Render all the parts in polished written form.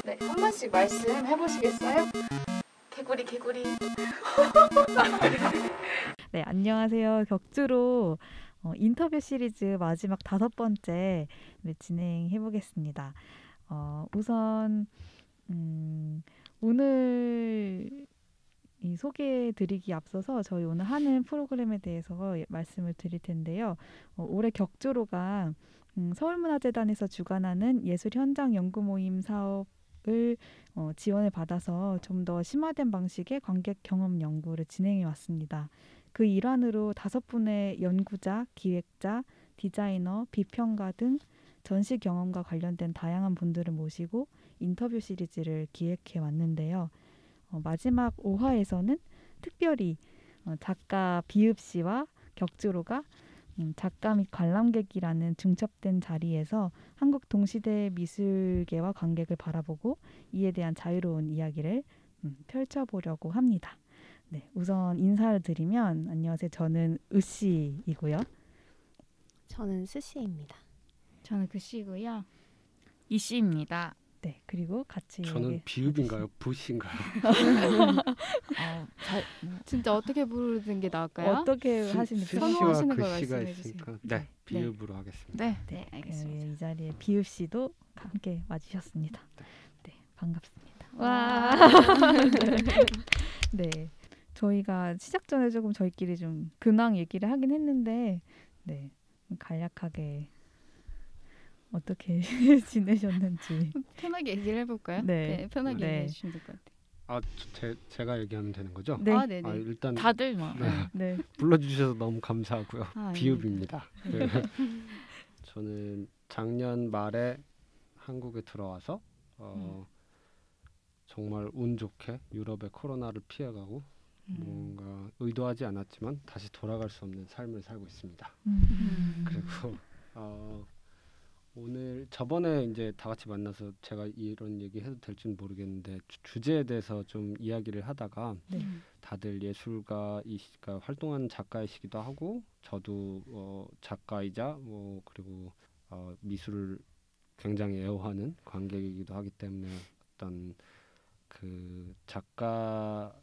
네, 한 번씩 말씀해 보시겠어요? 개구리. 네, 안녕하세요. 격주로 인터뷰 시리즈 마지막 5번째 진행해 보겠습니다. 우선 오늘 이 소개해드리기 앞서서 저희 오늘 하는 프로그램에 대해서 말씀을 드릴 텐데요. 올해 격주로가 서울문화재단에서 주관하는 예술 현장 연구 모임 사업을 지원을 받아서 좀 더 심화된 방식의 관객 경험 연구를 진행해 왔습니다. 그 일환으로 5분의 연구자, 기획자, 디자이너, 비평가 등 전시 경험과 관련된 다양한 분들을 모시고 인터뷰 시리즈를 기획해 왔는데요. 마지막 5화에서는 특별히 작가 비읍 씨와 격주로가 작가 및 관람객이라는 중첩된 자리에서 한국 동시대 미술계와 관객을 바라보고 이에 대한 자유로운 이야기를 펼쳐보려고 합니다. 네, 우선 인사를 드리면 안녕하세요. 저는 으씨이고요. 저는 스씨입니다. 저는 그씨고요. 이씨입니다. 네, 그리고 같이 저는 비읍인가요? 부씨인가요? 진짜 어떻게 부르는 게 나을까요? 어떻게 하시는 선호하시는 걸 글씨가 말씀해 주세요. 있으니까 네, 비읍으로 하겠습니다. 네, 알겠습니다. 이 자리에 비읍 씨도 함께 와주셨습니다. 네, 반갑습니다. 와. 네, 저희가 시작 전에 조금 저희끼리 좀 근황 얘기를 하긴 했는데, 네, 간략하게 어떻게 지내셨는지 편하게 얘기를 해볼까요? 네. 편하게 네. 얘기해 주시면 될 것 같아요. 제가 얘기하면 되는 거죠? 네. 네네. 일단 다들 뭐. 네. 불러주셔서 너무 감사하고요. 아, 비읍입니다. 네. 저는 작년 말에 한국에 들어와서 정말 운 좋게 유럽의 코로나를 피해가고 뭔가 의도하지 않았지만 다시 돌아갈 수 없는 삶을 살고 있습니다. 그리고 오늘 저번에 이제 다 같이 만나서 제가 이런 얘기 해도 될지는 모르겠는데 주제에 대해서 좀 이야기를 하다가 다들 예술가이시가 활동하는 작가이시기도 하고 저도 작가이자 그리고 미술을 굉장히 애호하는 관객이기도 하기 때문에 어떤 그 작가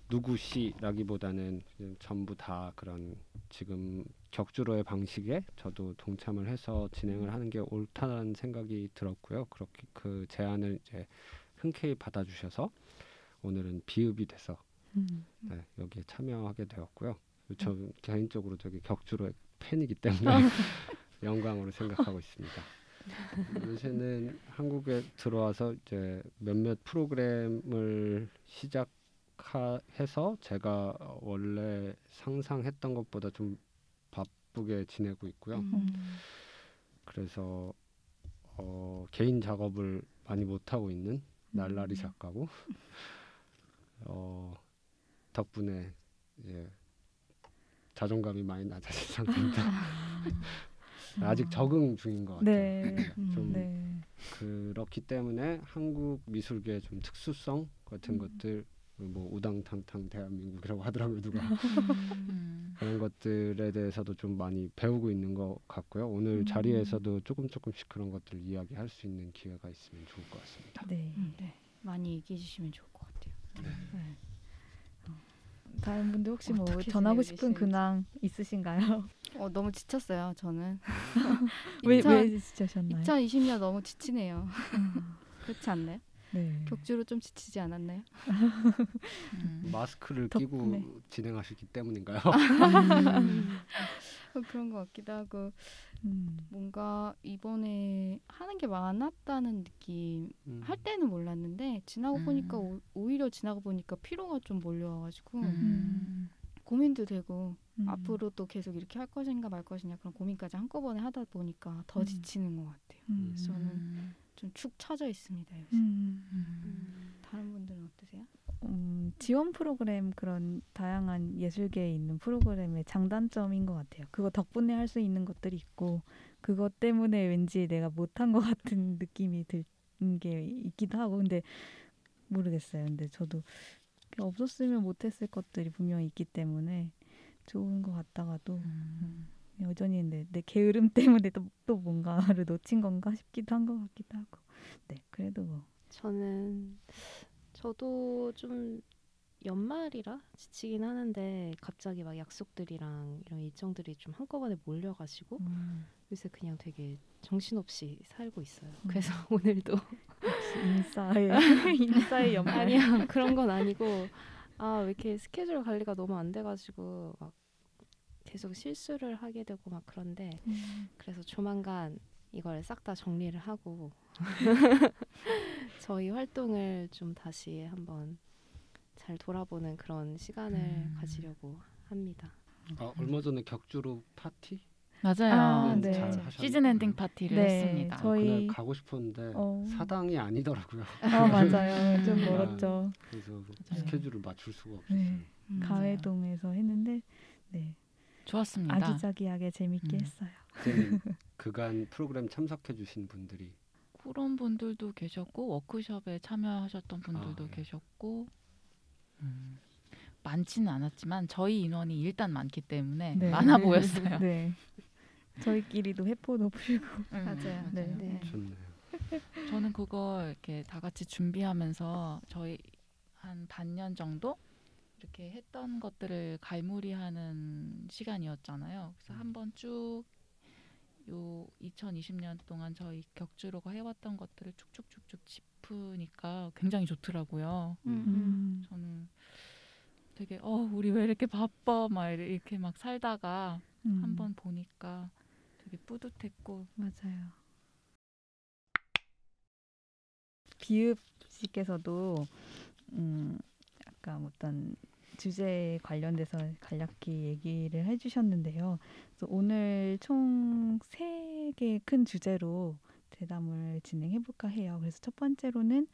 누구시라기보다는 전부 다 그런 지금 격주로의 방식에 저도 동참을 해서 진행을 하는 게 옳다는 생각이 들었고요. 그렇게 그 제안을 이제 흔쾌히 받아주셔서 오늘은 비읍이 돼서 네, 여기에 참여하게 되었고요. 저 개인적으로 되게 격주로의 팬이기 때문에 영광으로 생각하고 있습니다. 요새는 한국에 들어와서 이제 몇몇 프로그램을 시작해서 제가 원래 상상했던 것보다 좀 바쁘게 지내고 있고요. 그래서 개인 작업을 많이 못하고 있는 날라리 작가고 덕분에 자존감이 많이 낮아진 상태입니다. 아직 적응 중인 것 같아요. 네. 좀 네. 그렇기 때문에 한국 미술계의 좀 특수성 같은 것들 뭐 우당탕탕 대한민국이라고 하더라고요 누가 그런 것들에 대해서도 좀 많이 배우고 있는 것 같고요. 오늘 자리에서도 조금씩 그런 것들을 이야기할 수 있는 기회가 있으면 좋을 것 같습니다. 네. 네. 많이 얘기해 주시면 좋을 것 같아요. 네. 다른 분들 혹시 뭐 어떻게 전하고 지내고 싶은 근황 있으신가요? 너무 지쳤어요. 저는. 왜 지치셨나요? 2020년 너무 지치네요. 그렇지 않나요? 네. 격주로 좀 지치지 않았나요? 마스크를 덕분에. 끼고 진행하시기 때문인가요? 그런 것 같기도 하고 뭔가 이번에 하는 게 많았다는 느낌 할 때는 몰랐는데 지나고 보니까 오히려 지나고 보니까 피로가 좀 몰려와가지고 고민도 되고 앞으로 또 계속 이렇게 할 것인가 말 것이냐 그런 고민까지 한꺼번에 하다 보니까 더 지치는 것 같아요. 그래서 저는 좀 축 처져 있습니다. 요새. 다른 분들은 어떠세요? 지원 프로그램 그런 다양한 예술계에 있는 프로그램의 장단점인 것 같아요. 그거 덕분에 할 수 있는 것들이 있고 그것 때문에 왠지 내가 못한 것 같은 느낌이 드는 게 있기도 하고 근데 모르겠어요. 근데 저도 없었으면 못했을 것들이 분명히 있기 때문에 좋은 것 같다가도 여전히 내 게으름 때문에 또 뭔가를 놓친 건가 싶기도 한 것 같기도 하고. 네, 그래도 뭐. 저도 좀 연말이라 지치긴 하는데 갑자기 막 약속들이랑 이런 일정들이 좀 한꺼번에 몰려가지고 요새 그냥 되게 정신없이 살고 있어요. 그래서 오늘도 인싸의 연말. 아니야 그런 건 아니고 왜 이렇게 스케줄 관리가 너무 안 돼가지고 막 계속 실수를 하게 되고 막 그런데 그래서 조만간 이걸 싹 다 정리를 하고 저희 활동을 좀 다시 한번 잘 돌아보는 그런 시간을 가지려고 합니다. 얼마 전에 격주로 파티? 맞아요. 네. 잘 하셨나요? 시즌 엔딩 파티를 네, 했습니다. 저희 그날 가고 싶었는데 어. 사당이 아니더라고요. 맞아요. 좀 멀었죠. 그래서 맞아요. 스케줄을 맞출 수가 없었어요. 네, 가회동에서 했는데 네, 좋았습니다. 아기자기하게 재밌게 했어요. 그때는 그간 프로그램 참석해 주신 분들이 그런 분들도 계셨고 워크숍에 참여하셨던 분들도 네. 계셨고 많지는 않았지만 저희 인원이 일단 많기 때문에 네. 많아 보였어요. 네, 저희끼리도 회포도 풀고. 맞아요. 네. 네. 좋네요. 저는 그거 이렇게 다 같이 준비하면서 저희 한 반년 정도 이렇게 했던 것들을 갈무리하는 시간이었잖아요. 그래서 한번 쭉 요 2020년 동안 저희 격주로가 해왔던 것들을 쭉쭉쭉쭉 짚으니까 굉장히 좋더라고요. 저는 되게 우리 왜 이렇게 바빠 막 이렇게 막 살다가 한번 보니까 되게 뿌듯했고. 맞아요. 비읍 씨께서도 약간 어떤 주제에 관련돼서 간략히 얘기를 해주셨는데요. 그래서 오늘 총 3개 큰 주제로 대담을 진행해볼까 해요. 그래서 첫 번째로는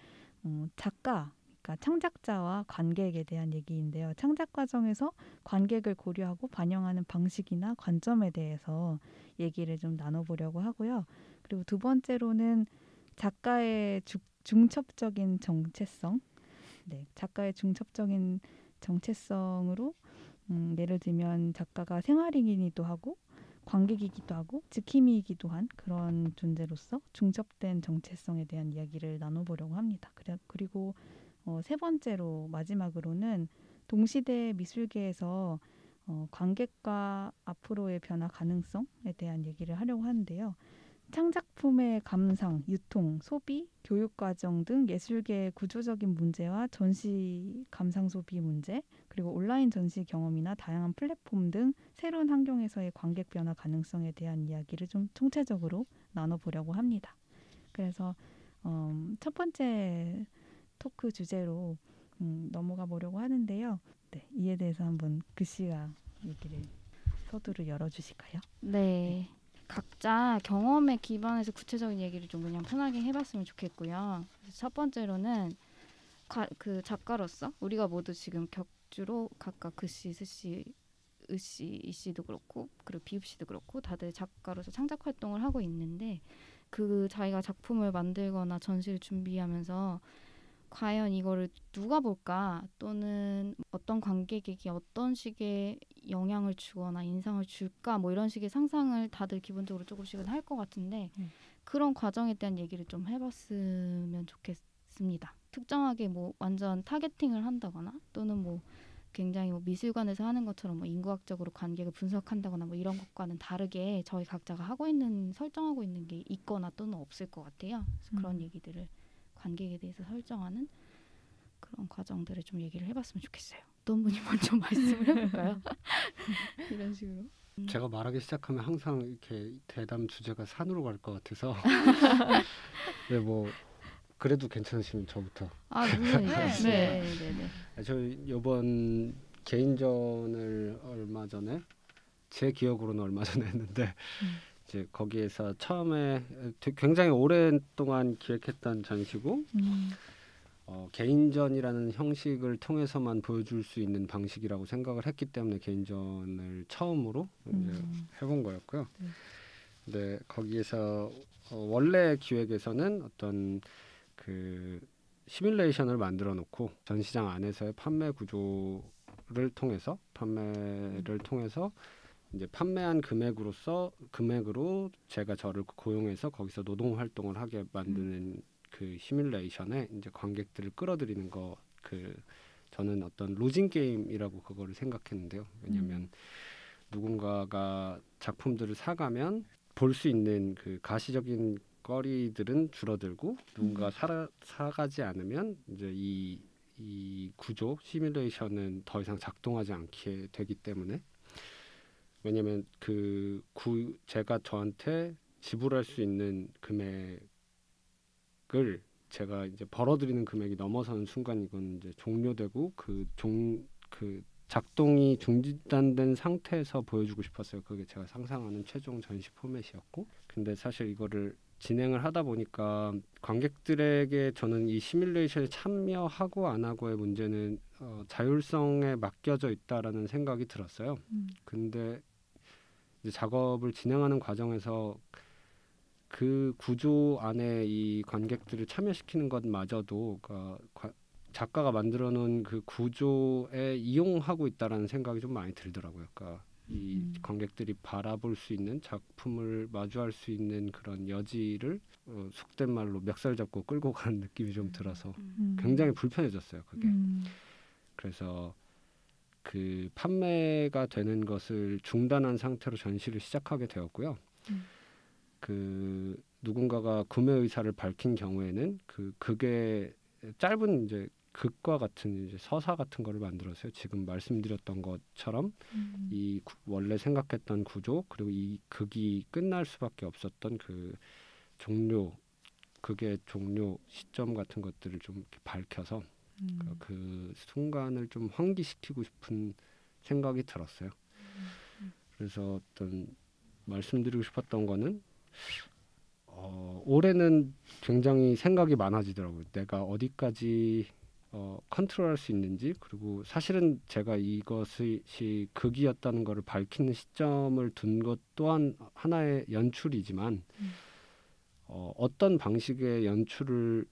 작가, 그러니까 창작자와 관객에 대한 얘기인데요. 창작 과정에서 관객을 고려하고 반영하는 방식이나 관점에 대해서 얘기를 좀 나눠보려고 하고요. 그리고 두 번째로는 작가의 중첩적인 정체성, 작가의 중첩적인 정체성으로 예를 들면 작가가 생활인이기도 하고 관객이기도 하고 지킴이이기도 한 그런 존재로서 중첩된 정체성에 대한 이야기를 나눠보려고 합니다. 그리고 세 번째로 마지막으로는 동시대 미술계에서 관객과 앞으로의 변화 가능성에 대한 얘기를 하려고 하는데요. 창작품의 감상, 유통, 소비, 교육과정 등 예술계의 구조적인 문제와 전시 감상 소비 문제, 그리고 온라인 전시 경험이나 다양한 플랫폼 등 새로운 환경에서의 관객 변화 가능성에 대한 이야기를 좀 총체적으로 나눠보려고 합니다. 그래서 첫 번째 토크 주제로 넘어가 보려고 하는데요. 네, 이에 대해서 한번 글씨가 얘기를 서두를 열어주실까요? 네. 각자 경험에 기반해서 구체적인 얘기를 좀 그냥 편하게 해봤으면 좋겠고요. 그래서 첫 번째로는 그 작가로서 우리가 모두 지금 격주로 각각 글씨, 스씨, 으씨, 이씨도 그렇고 그리고 비읍씨도 그렇고 다들 작가로서 창작 활동을 하고 있는데 그 자기가 작품을 만들거나 전시를 준비하면서 과연 이거를 누가 볼까 또는 어떤 관객에게 어떤 식의 영향을 주거나 인상을 줄까 뭐 이런 식의 상상을 다들 기본적으로 조금씩은 할 것 같은데 그런 과정에 대한 얘기를 좀 해봤으면 좋겠습니다. 특정하게 뭐 완전 타겟팅을 한다거나 또는 뭐 굉장히 뭐 미술관에서 하는 것처럼 뭐 인구학적으로 관객을 분석한다거나 뭐 이런 것과는 다르게 저희 각자가 설정하고 있는 게 있거나 또는 없을 것 같아요. 그래서 그런 얘기들을 관객에 대해서 설정하는 그런 과정들을 좀 얘기를 해봤으면 좋겠어요. 어떤 분이 먼저 말씀을 해볼까요? 이런 식으로. 제가 말하기 시작하면 항상 이렇게 대담 주제가 산으로 갈 것 같아서 네, 뭐 그래도 괜찮으시면 저부터. 물론이죠. 네. 저희 이번 개인전을 얼마 전에 제 기억으로는 얼마 전에 했는데 이제 거기에서 처음에 굉장히 오랫동안 기획했던 전시고 개인전이라는 형식을 통해서만 보여줄 수 있는 방식이라고 생각을 했기 때문에 개인전을 처음으로 이제 해본 거였고요. 근데 거기에서 원래 기획에서는 어떤 그 시뮬레이션을 만들어 놓고 전시장 안에서의 판매를 통해서 이제 판매한 금액으로 제가 저를 고용해서 거기서 노동 활동을 하게 만드는 그 시뮬레이션에 이제 관객들을 끌어들이는 거 저는 어떤 로징 게임이라고 그거를 생각했는데요. 왜냐하면 누군가가 작품들을 사가면 볼 수 있는 그 가시적인 거리들은 줄어들고 누군가 사가지 않으면 이제 이 구조 시뮬레이션은 더 이상 작동하지 않게 되기 때문에 왜냐하면 제가 저한테 지불할 수 있는 금액을 제가 이제 벌어들이는 금액이 넘어서는 순간 이건 이제 종료되고 그 작동이 중단된 상태에서 보여주고 싶었어요. 그게 제가 상상하는 최종 전시 포맷이었고, 근데 사실 이거를 진행을 하다 보니까 관객들에게 저는 이 시뮬레이션에 참여하고 안 하고의 문제는 자율성에 맡겨져 있다라는 생각이 들었어요. 근데 이제 작업을 진행하는 과정에서 그 구조 안에 이 관객들을 참여시키는 것마저도 작가가 만들어 놓은 그 구조에 이용하고 있다라는 생각이 좀 많이 들더라고요. 그러니까 이 관객들이 바라볼 수 있는 작품을 마주할 수 있는 그런 여지를 속된 말로 멱살 잡고 끌고 가는 느낌이 좀 들어서 굉장히 불편해졌어요. 그게. 그래서 그 판매가 되는 것을 중단한 상태로 전시를 시작하게 되었고요. 그 누군가가 구매 의사를 밝힌 경우에는 그게 짧은 이제 극과 같은 이제 서사 같은 거를 만들었어요. 지금 말씀드렸던 것처럼 원래 생각했던 구조 그리고 이 극이 끝날 수밖에 없었던 극의 종료 시점 같은 것들을 좀 이렇게 밝혀서 그 순간을 좀 환기시키고 싶은 생각이 들었어요. 그래서 어떤 말씀드리고 싶었던 거는 올해는 굉장히 생각이 많아지더라고요. 내가 어디까지 컨트롤할 수 있는지, 그리고 사실은 제가 이것이 극이었다는 것을 밝히는 시점을 둔 것 또한 하나의 연출이지만 어떤 방식의 연출을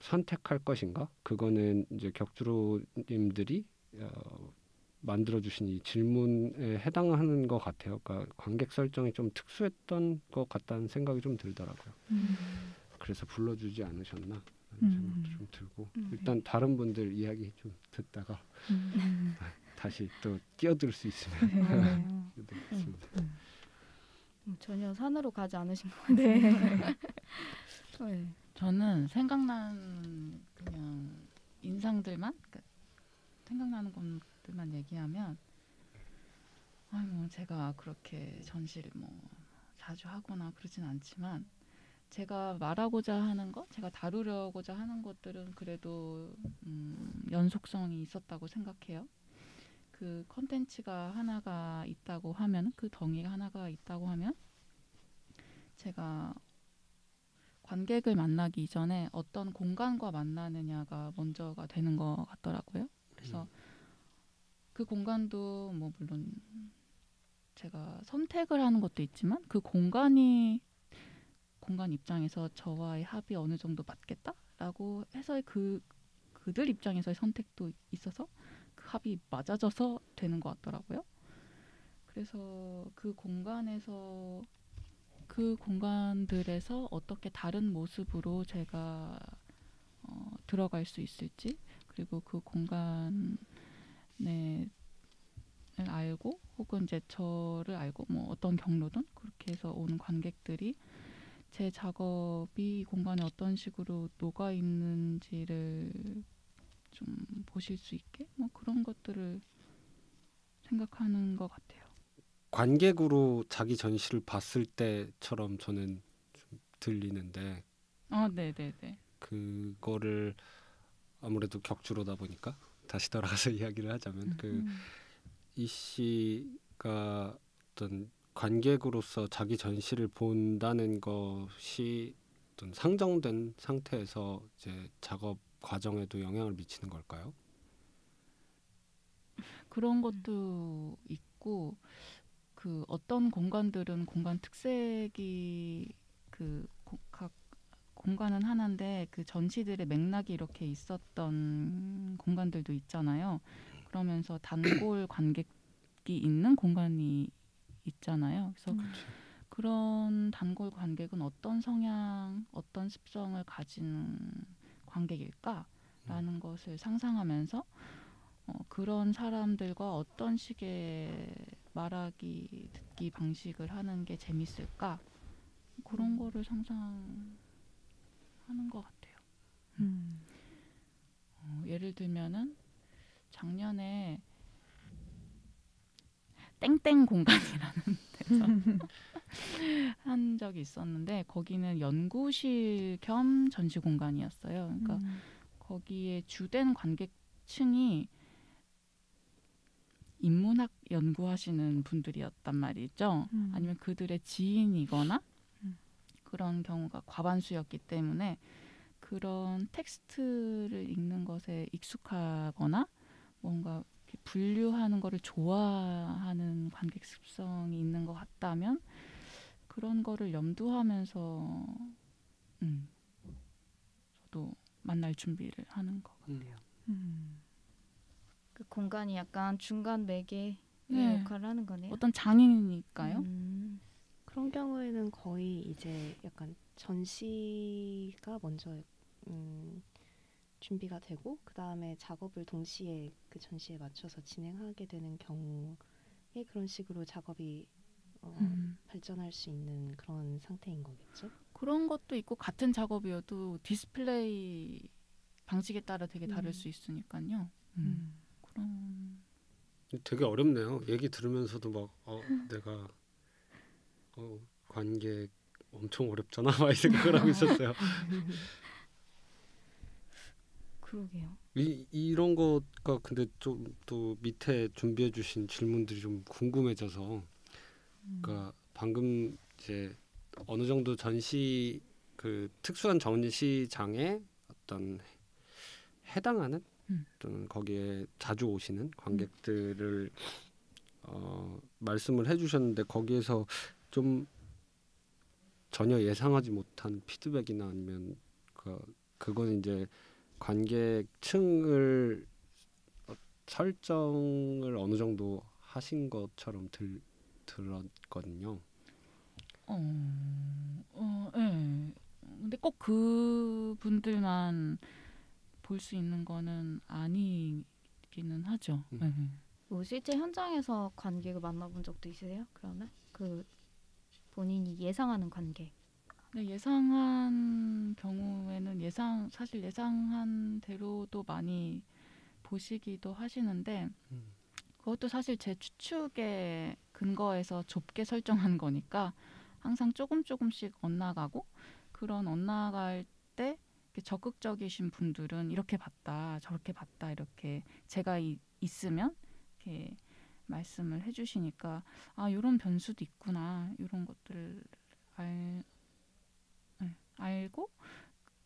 선택할 것인가? 그거는 이제 격주로님들이 만들어주신 이 질문에 해당하는 것 같아요. 그러니까 관객 설정이 좀 특수했던 것 같다는 생각이 좀 들더라고요. 그래서 불러주지 않으셨나 하는 생각도 좀 들고 일단 다른 분들 이야기 좀 듣다가 다시 또 끼어들 수 있으면 전혀 산으로 가지 않으신 것 같아요. 네. 저는 생각나는 그냥 인상들만 생각나는 것들만 얘기하면 제가 그렇게 전시를 뭐 자주 하거나 그러진 않지만 제가 말하고자 하는 것, 제가 다루려고자 하는 것들은 그래도 연속성이 있었다고 생각해요. 그 컨텐츠가 하나가 있다고 하면, 그 덩이가 하나가 있다고 하면 제가 관객을 만나기 이전에 어떤 공간과 만나느냐가 먼저가 되는 것 같더라고요. 그래서 그 공간도 뭐 물론 제가 선택을 하는 것도 있지만 그 공간 입장에서 저와의 합이 어느 정도 맞겠다라고 해서 그들 입장에서의 선택도 있어서 그 합이 맞아져서 되는 것 같더라고요. 그래서 그 공간들에서 어떻게 다른 모습으로 제가 들어갈 수 있을지, 그리고 그 공간을 알고 혹은 이제 저를 알고 뭐 어떤 경로든 그렇게 해서 오는 관객들이 제 작업이 이 공간에 어떤 식으로 녹아 있는지를 좀 보실 수 있게 뭐 그런 것들을 생각하는 것 같아요. 관객으로 자기 전시를 봤을 때처럼 저는 좀 들리는데 네네네. 그거를 아무래도 격주로다 보니까 다시 돌아가서 이야기를 하자면 이 씨가 어떤 관객으로서 자기 전시를 본다는 것이 어떤 상정된 상태에서 이제 작업 과정에도 영향을 미치는 걸까요? 그런 것도 있고 그 어떤 공간들은 공간 특색이 각 공간은 하나인데 그 전시들의 맥락이 이렇게 있었던 공간들도 있잖아요. 그러면서 단골 관객이 있는 공간이 있잖아요. 그래서 그런 단골 관객은 어떤 성향, 어떤 습성을 가진 관객일까라는 것을 상상하면서 그런 사람들과 어떤 식의 말하기, 듣기 방식을 하는 게 재밌을까? 그런 거를 상상하는 것 같아요. 예를 들면은 작년에 땡땡 공간이라는 데서 한 적이 있었는데 거기는 연구실 겸 전시 공간이었어요. 그러니까 거기에 주된 관객층이 인문학 연구하시는 분들이었단 말이죠. 아니면 그들의 지인이거나 그런 경우가 과반수였기 때문에 그런 텍스트를 읽는 것에 익숙하거나 뭔가 이렇게 분류하는 거를 좋아하는 관객 습성이 있는 것 같다면 그런 거를 염두하면서 저도 만날 준비를 하는 것 같아요. 그 공간이 약간 중간 매개의 네. 역할을 하는 거네요. 어떤 장인이니까요. 그런 경우에는 거의 이제 약간 전시가 먼저 준비가 되고 그 다음에 작업을 동시에 그 전시에 맞춰서 진행하게 되는 경우에 그런 식으로 작업이 발전할 수 있는 그런 상태인 거겠죠? 그런 것도 있고 같은 작업이어도 디스플레이 방식에 따라 되게 다를 수 있으니까요. 그런 되게 어렵네요. 얘기 들으면서도 막 내가 관객 엄청 어렵잖아 막 이 생각을 하고 있었어요. 그러게요. 이런 거가 근데 좀 또 밑에 준비해 주신 질문들이 좀 궁금해져서 그러니까 방금 이제 어느 정도 전시 그 특수한 전시장에 어떤 해당하는 또는 거기에 자주 오시는 관객들을 말씀을 해주셨는데 거기에서 좀 전혀 예상하지 못한 피드백이나 아니면 그건 이제 관객층을 설정을 어느 정도 하신 것처럼 들었거든요. 네. 근데 꼭 그분들만 볼 수 있는 거는 아니기는 하죠. 네. 뭐 실제 현장에서 관객을 만나본 적도 있으세요? 그러면 그 본인이 예상하는 관객. 네, 예상한 경우에는 사실 예상한 대로도 많이 보시기도 하시는데 그것도 사실 제 추측에 근거해서 좁게 설정한 거니까 항상 조금씩 엇나가고 그런 엇나갈 때 적극적이신 분들은 이렇게 봤다 저렇게 봤다 이렇게 제가 있으면 이렇게 말씀을 해주시니까 이런 변수도 있구나 이런 것들을 알고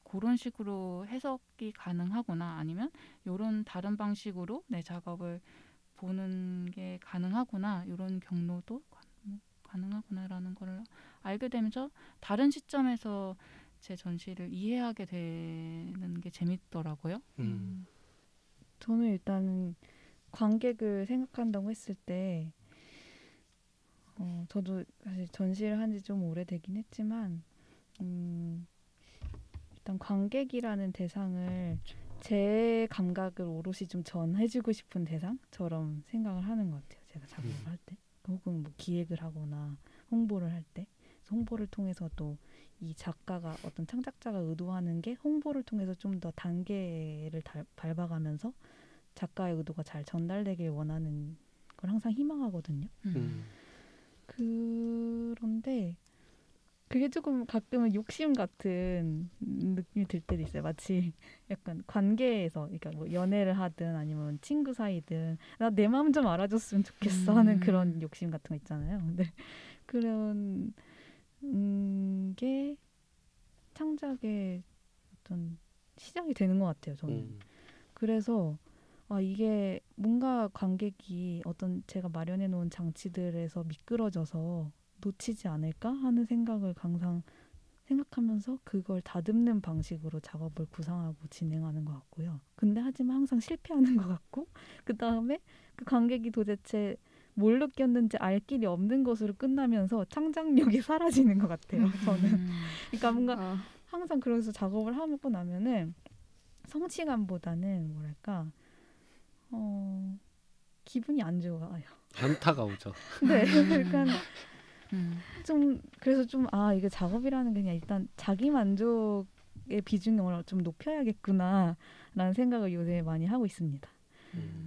그런 식으로 해석이 가능하구나 아니면 이런 다른 방식으로 내 작업을 보는 게 가능하구나 이런 경로도 가능하구나라는 걸 알게 되면서 다른 시점에서 제 전시를 이해하게 되는 게 재밌더라고요. 저는 일단 관객을 생각한다고 했을 때 저도 사실 전시를 한 지 좀 오래되긴 했지만 일단 관객이라는 대상을 제 감각을 오롯이 좀 전해주고 싶은 대상처럼 생각을 하는 것 같아요. 제가 작업을 할 때 혹은 뭐 기획을 하거나 홍보를 할 때 홍보를 통해서도 이 작가가 어떤 창작자가 의도하는 게 홍보를 통해서 좀 더 단계를 밟아가면서 작가의 의도가 잘 전달되길 원하는 걸 항상 희망하거든요. 그런데 그게 조금 가끔은 욕심 같은 느낌이 들 때도 있어요. 마치 약간 관계에서, 그러니까 뭐 연애를 하든 아니면 친구 사이든 나 내 마음 좀 알아줬으면 좋겠어 하는 그런 욕심 같은 거 있잖아요. 근데 그런 게 창작의 어떤 시작이 되는 것 같아요. 저는. 그래서 이게 뭔가 관객이 어떤 제가 마련해 놓은 장치들에서 미끄러져서 놓치지 않을까 하는 생각을 항상 생각하면서 그걸 다듬는 방식으로 작업을 구상하고 진행하는 것 같고요. 근데 하지만 항상 실패하는 것 같고 그 다음에 그 관객이 도대체 뭘 느꼈는지 알 길이 없는 것으로 끝나면서 창작력이 사라지는 것 같아요. 저는. 그러니까 뭔가 항상 그래서 작업을 하고 나면은 성취감보다는 뭐랄까 기분이 안 좋아요. 현타가 오죠. 네, 그러니까 좀 그래서 좀 이게 작업이라는 게 그냥 일단 자기 만족의 비중을 좀 높여야겠구나라는 생각을 요새 많이 하고 있습니다.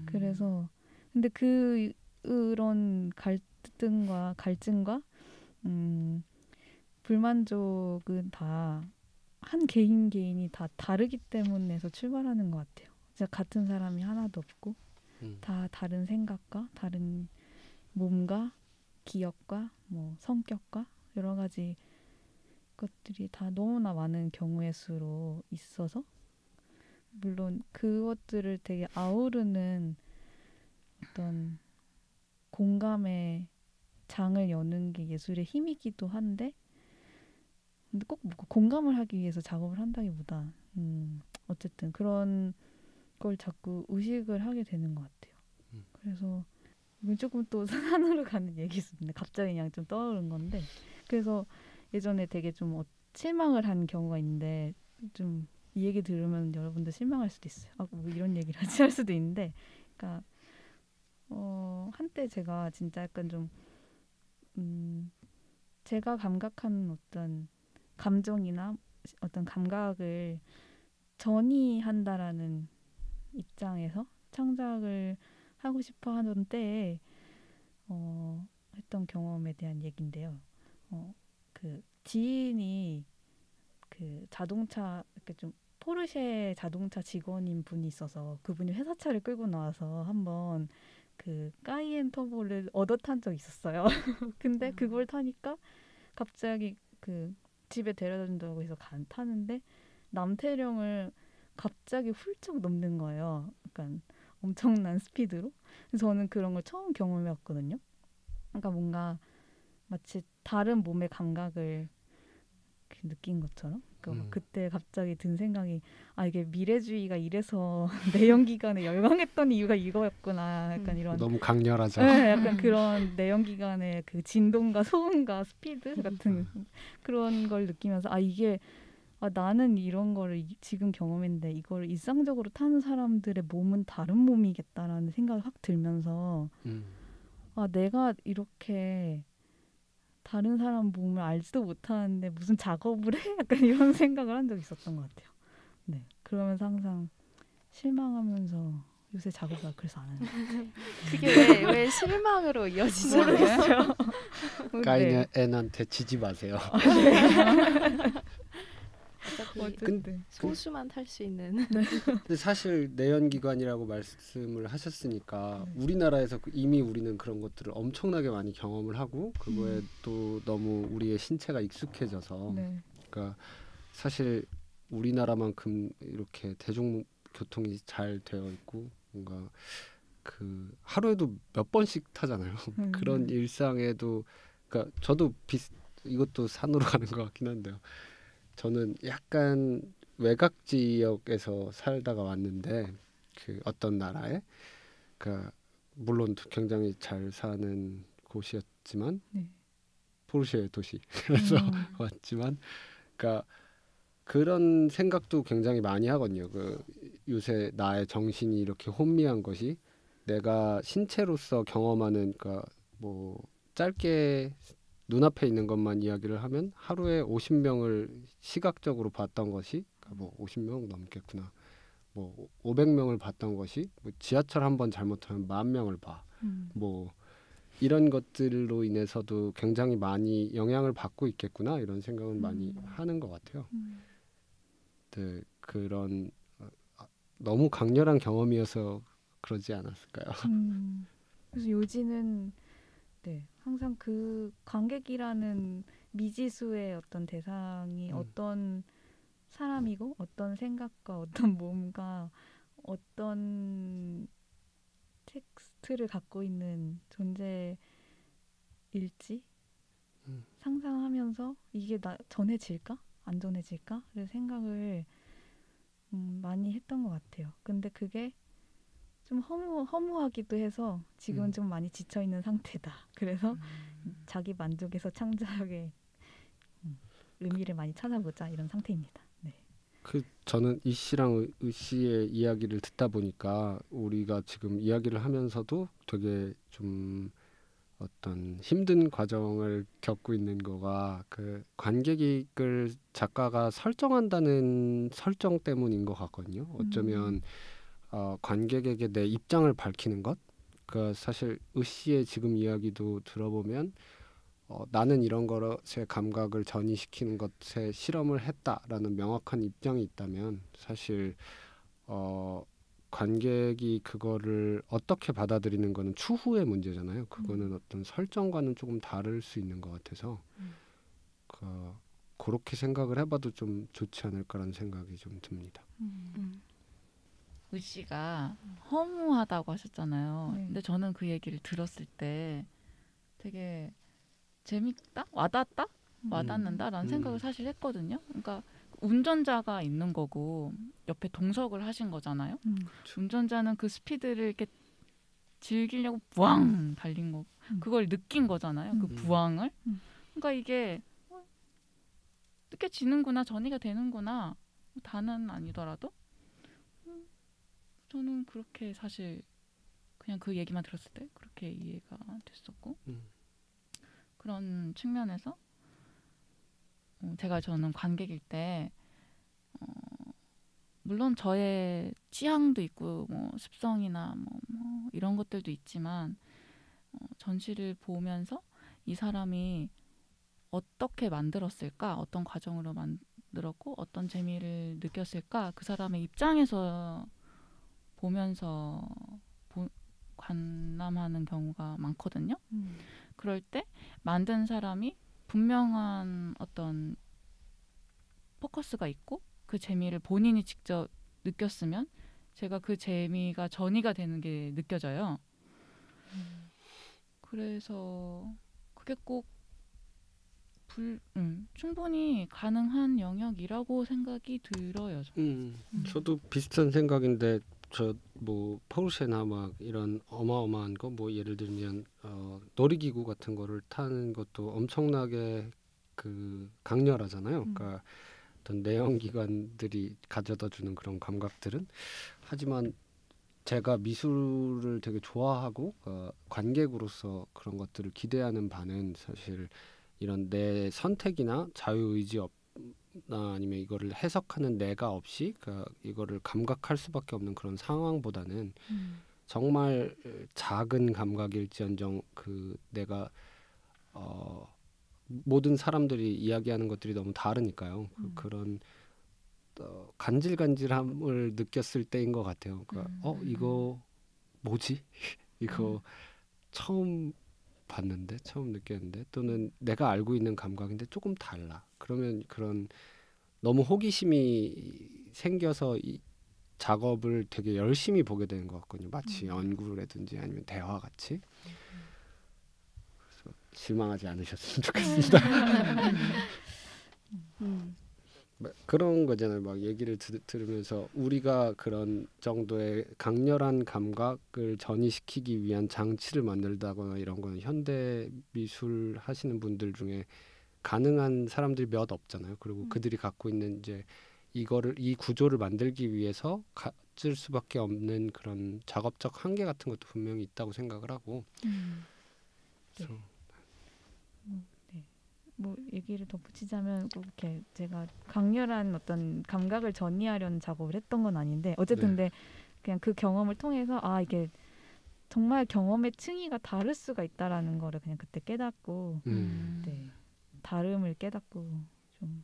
그래서 근데 그런 갈증과 불만족은 다 한 개인이 다 다르기 때문에서 출발하는 것 같아요. 진짜 같은 사람이 하나도 없고 다 다른 생각과 다른 몸과 기억과 뭐 성격과 여러 가지 것들이 다 너무나 많은 경우의 수로 있어서 물론 그것들을 되게 아우르는 어떤 공감의 장을 여는 게 예술의 힘이기도 한데 근데 꼭 공감을 하기 위해서 작업을 한다기보다 어쨌든 그런 걸 자꾸 의식을 하게 되는 것 같아요. 그래서 이건 조금 또 산으로 가는 얘기였습니다. 갑자기 그냥 좀 떠오른 건데 그래서 예전에 되게 좀 실망을 한 경우가 있는데 좀 이 얘기 들으면 여러분들 실망할 수도 있어요. 뭐 이런 얘기를 하지 할 수도 있는데 그러니까 한때 제가 진짜 약간 좀 제가 감각하는 어떤 감정이나 어떤 감각을 전이한다라는 입장에서 창작을 하고 싶어 하던 때에 했던 경험에 대한 얘기인데요. 그 지인이 그 자동차 이렇게 좀 포르쉐 자동차 직원인 분이 있어서 그분이 회사차를 끌고 나와서 한번 그 까이엔 터보를 얻어 탄 적이 있었어요. 근데 그걸 타니까 갑자기 그 집에 데려다 준다고 해서 타는데 남태령을 갑자기 훌쩍 넘는 거예요. 약간 엄청난 스피드로. 그래서 저는 그런 걸 처음 경험해봤거든요. 그러니까 뭔가 마치 다른 몸의 감각을 느낀 것처럼. 그러니까 그때 갑자기 든 생각이 이게 미래주의가 이래서 내연기관에 열광했던 이유가 이거였구나. 약간 이런 너무 강렬하죠. 네, 약간 그런 내연기관의 그 진동과 소음과 스피드 같은 그런 걸 느끼면서 이게 나는 이런 거를 지금 경험했는데 이걸 일상적으로 타는 사람들의 몸은 다른 몸이겠다라는 생각이 확 들면서 내가 이렇게 다른 사람 몸을 알지도 못하는데 무슨 작업을 해? 약간 이런 생각을 한 적이 있었던 것 같아요. 네, 그러면서 항상 실망하면서 요새 작업을 그래서 안 하는 것 같아요. 그게 왜 실망으로 이어지죠? 모르겠어요. 까이는 애한테 지지 마세요. 어쨌든 소수만 탈 수 있는. 근데 사실 내연기관이라고 말씀을 하셨으니까 우리나라에서 이미 우리는 그런 것들을 엄청나게 많이 경험을 하고 그거에 또 너무 우리의 신체가 익숙해져서 그러니까 사실 우리나라만큼 이렇게 대중교통이 잘 되어 있고 뭔가 그 하루에도 몇 번씩 타잖아요. 그런 일상에도 그러니까 저도 이것도 산으로 가는 것 같긴 한데요. 저는 약간 외곽 지역에서 살다가 왔는데 그 어떤 나라에 그러니까 물론 굉장히 잘 사는 곳이었지만 포르쉐의 도시 그래서 왔지만 그러니까 그런 생각도 굉장히 많이 하거든요. 그 요새 나의 정신이 이렇게 혼미한 것이 내가 신체로서 경험하는 그러니까 뭐 짧게 눈앞에 있는 것만 이야기를 하면 하루에 50명을 시각적으로 봤던 것이 뭐 50명 넘겠구나. 뭐 500명을 봤던 것이 뭐 지하철 한 번 잘못하면 10,000명을 봐. 뭐 이런 것들로 인해서도 굉장히 많이 영향을 받고 있겠구나 이런 생각은 많이 하는 것 같아요. 네, 그런 너무 강렬한 경험이어서 그러지 않았을까요? 그래서 요지는 항상 그 관객이라는 미지수의 어떤 대상이 어떤 사람이고 어떤 생각과 어떤 몸과 어떤 텍스트를 갖고 있는 존재일지 상상하면서 이게 전해질까? 안 전해질까?를 생각을 많이 했던 것 같아요. 근데 그게 좀 허무하기도 해서 지금은 좀 많이 지쳐 있는 상태다. 그래서 자기 만족에서 창작의 의미를 많이 찾아보자 이런 상태입니다. 네. 저는 이 씨랑 의 씨의 이야기를 듣다 보니까 우리가 지금 이야기를 하면서도 되게 좀 어떤 힘든 과정을 겪고 있는 거가 그 관객을 작가가 설정한다는 설정 때문인 것 같거든요. 어쩌면 관객에게 내 입장을 밝히는 것, 그 사실 의 씨의 지금 이야기도 들어보면 나는 이런 것에 감각을 전이시키는 것에 실험을 했다라는 명확한 입장이 있다면 사실 관객이 그거를 어떻게 받아들이는 거는 추후의 문제잖아요. 그거는 어떤 설정과는 조금 다를 수 있는 것 같아서 그렇게 생각을 해봐도 좀 좋지 않을까라는 생각이 좀 듭니다. 의 씨가 허무하다고 하셨잖아요. 네. 근데 저는 그 얘기를 들었을 때 되게 재밌다? 와닿았다? 와닿는다라는 생각을 사실 했거든요. 그러니까 운전자가 있는 거고 옆에 동석을 하신 거잖아요. 운전자는 그 스피드를 이렇게 즐기려고 부앙 달린 거 그걸 느낀 거잖아요. 그 부앙을. 그러니까 이게 느껴지는구나, 전이가 되는구나. 다는 아니더라도 저는 그렇게 사실 그냥 그 얘기만 들었을 때 그렇게 이해가 됐었고 그런 측면에서 저는 관객일 때 물론 저의 취향도 있고 뭐 습성이나 뭐 이런 것들도 있지만 전시를 보면서 이 사람이 어떻게 만들었을까, 어떤 과정으로 만들었고 어떤 재미를 느꼈을까, 그 사람의 입장에서 보면서 관람하는 경우가 많거든요. 그럴 때 만든 사람이 분명한 어떤 포커스가 있고 그 재미를 본인이 직접 느꼈으면 제가 그 재미가 전이가 되는 게 느껴져요. 그래서 그게 꼭 충분히 가능한 영역이라고 생각이 들어요. 저도 비슷한 생각인데 뭐 포르쉐나 막 이런 어마어마한 거 뭐 예를 들면 놀이기구 같은 거를 타는 것도 엄청나게 그 강렬하잖아요. 그러니까 어떤 내연기관들이 가져다 주는 그런 감각들은 하지만 제가 미술을 되게 좋아하고 관객으로서 그런 것들을 기대하는 바는 사실 이런 내 선택이나 자유의지 아니면 이거를 해석하는 내가 없이 이거를 감각할 수밖에 없는 그런 상황보다는 정말 작은 감각일지언정 그 내가 모든 사람들이 이야기하는 것들이 너무 다르니까요. 그런 간질간질함을 느꼈을 때인 것 같아요. 그러니까 이거 뭐지? 이거 처음 봤는데 처음 느꼈는데 또는 내가 알고 있는 감각인데 조금 달라. 그러면 그런 너무 호기심이 생겨서 이 작업을 되게 열심히 보게 되는 것 같거든요. 마치 연구라든지 아니면 대화 같이. 그래서 실망하지 않으셨으면 좋겠습니다. 그런 거잖아요. 막 얘기를 들으면서 우리가 그런 정도의 강렬한 감각을 전이시키기 위한 장치를 만들다거나 이런 거는 현대 미술 하시는 분들 중에 가능한 사람들이 몇 없잖아요. 그리고 그들이 갖고 있는 이제 이 구조를 만들기 위해서 가질 수밖에 없는 그런 작업적 한계 같은 것도 분명히 있다고 생각을 하고. 네. 뭐 얘기를 덧붙이자면 이렇게 제가 강렬한 어떤 감각을 전이하려는 작업을 했던 건 아닌데 어쨌든 근데 그냥 그 경험을 통해서 이게 정말 경험의 층위가 다를 수가 있다라는 거를 그냥 그때 깨닫고 네, 다름을 깨닫고 좀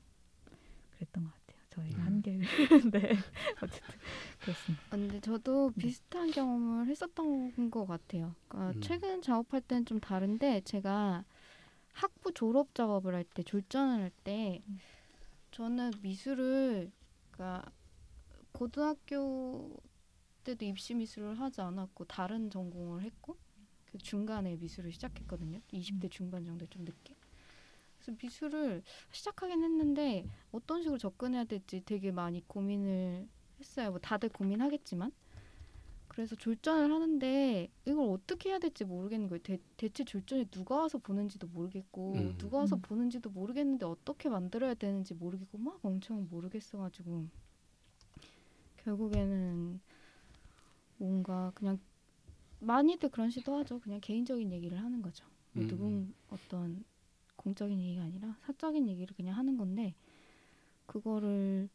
그랬던 것 같아요. 저의 한계를. 네, 어쨌든 그렇습니다. 근데 저도 비슷한 경험을 했었던 것 같아요. 그러니까 최근 작업할 때는 좀 다른데 제가 학부 졸업 작업을 할 때 졸전을 할 때 저는 미술을 그러니까 고등학교 때도 입시 미술을 하지 않았고 다른 전공을 했고 그 중간에 미술을 시작했거든요. 20대 중반 정도 좀 늦게. 그래서 미술을 시작하긴 했는데 어떤 식으로 접근해야 될지 되게 많이 고민을 했어요. 뭐 다들 고민하겠지만 그래서 졸전을 하는데 이걸 어떻게 해야 될지 모르겠는 거예요. 대체 졸전에 누가 와서 보는지도 모르겠고 누가 와서 보는지도 모르겠는데 어떻게 만들어야 되는지 모르겠고 막 엄청 모르겠어가지고 결국에는 뭔가 그냥 많이들 그런 시도하죠. 그냥 개인적인 얘기를 하는 거죠. 누군 어떤 공적인 얘기가 아니라 사적인 얘기를 그냥 하는 건데 그거를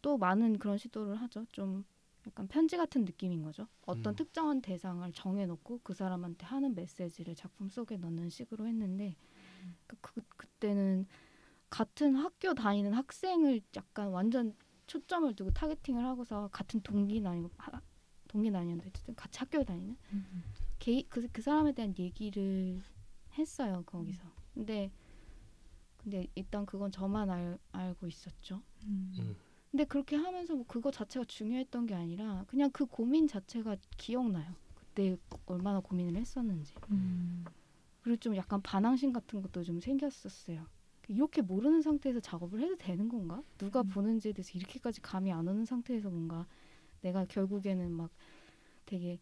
또 많은 그런 시도를 하죠. 좀 약간 편지 같은 느낌인 거죠. 어떤 특정한 대상을 정해놓고 그 사람한테 하는 메시지를 작품 속에 넣는 식으로 했는데 그때는 같은 학교 다니는 학생을 약간 완전 초점을 두고 타겟팅을 하고서 같은 동기는 아니었는데 어쨌든 같이 학교에 다니는 그 사람에 대한 얘기를 했어요. 거기서. 근데 일단 그건 저만 알고 있었죠. 근데 그렇게 하면서 뭐 그거 자체가 중요했던 게 아니라 그냥 그 고민 자체가 기억나요. 그때 얼마나 고민을 했었는지. 그리고 좀 약간 반항심 같은 것도 좀 생겼었어요. 이렇게 모르는 상태에서 작업을 해도 되는 건가? 누가 보는지에 대해서 이렇게까지 감이 안 오는 상태에서 뭔가 내가 결국에는 막 되게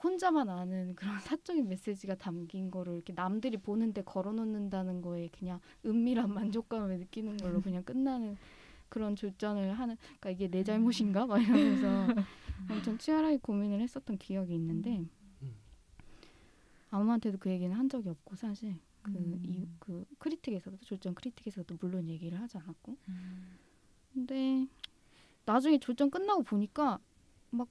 혼자만 아는 그런 사적인 메시지가 담긴 거를 이렇게 남들이 보는데 걸어놓는다는 거에 그냥 은밀한 만족감을 느끼는 걸로 그냥 끝나는 그런 졸전을 하는, 그러니까 이게 내 잘못인가? 막 이러면서 엄청 치열하게 고민을 했었던 기억이 있는데 아무한테도 그 얘기는 한 적이 없고 사실 그 크리틱에서도 졸전 크리틱에서도 물론 얘기를 하지 않았고 근데 나중에 졸전 끝나고 보니까 막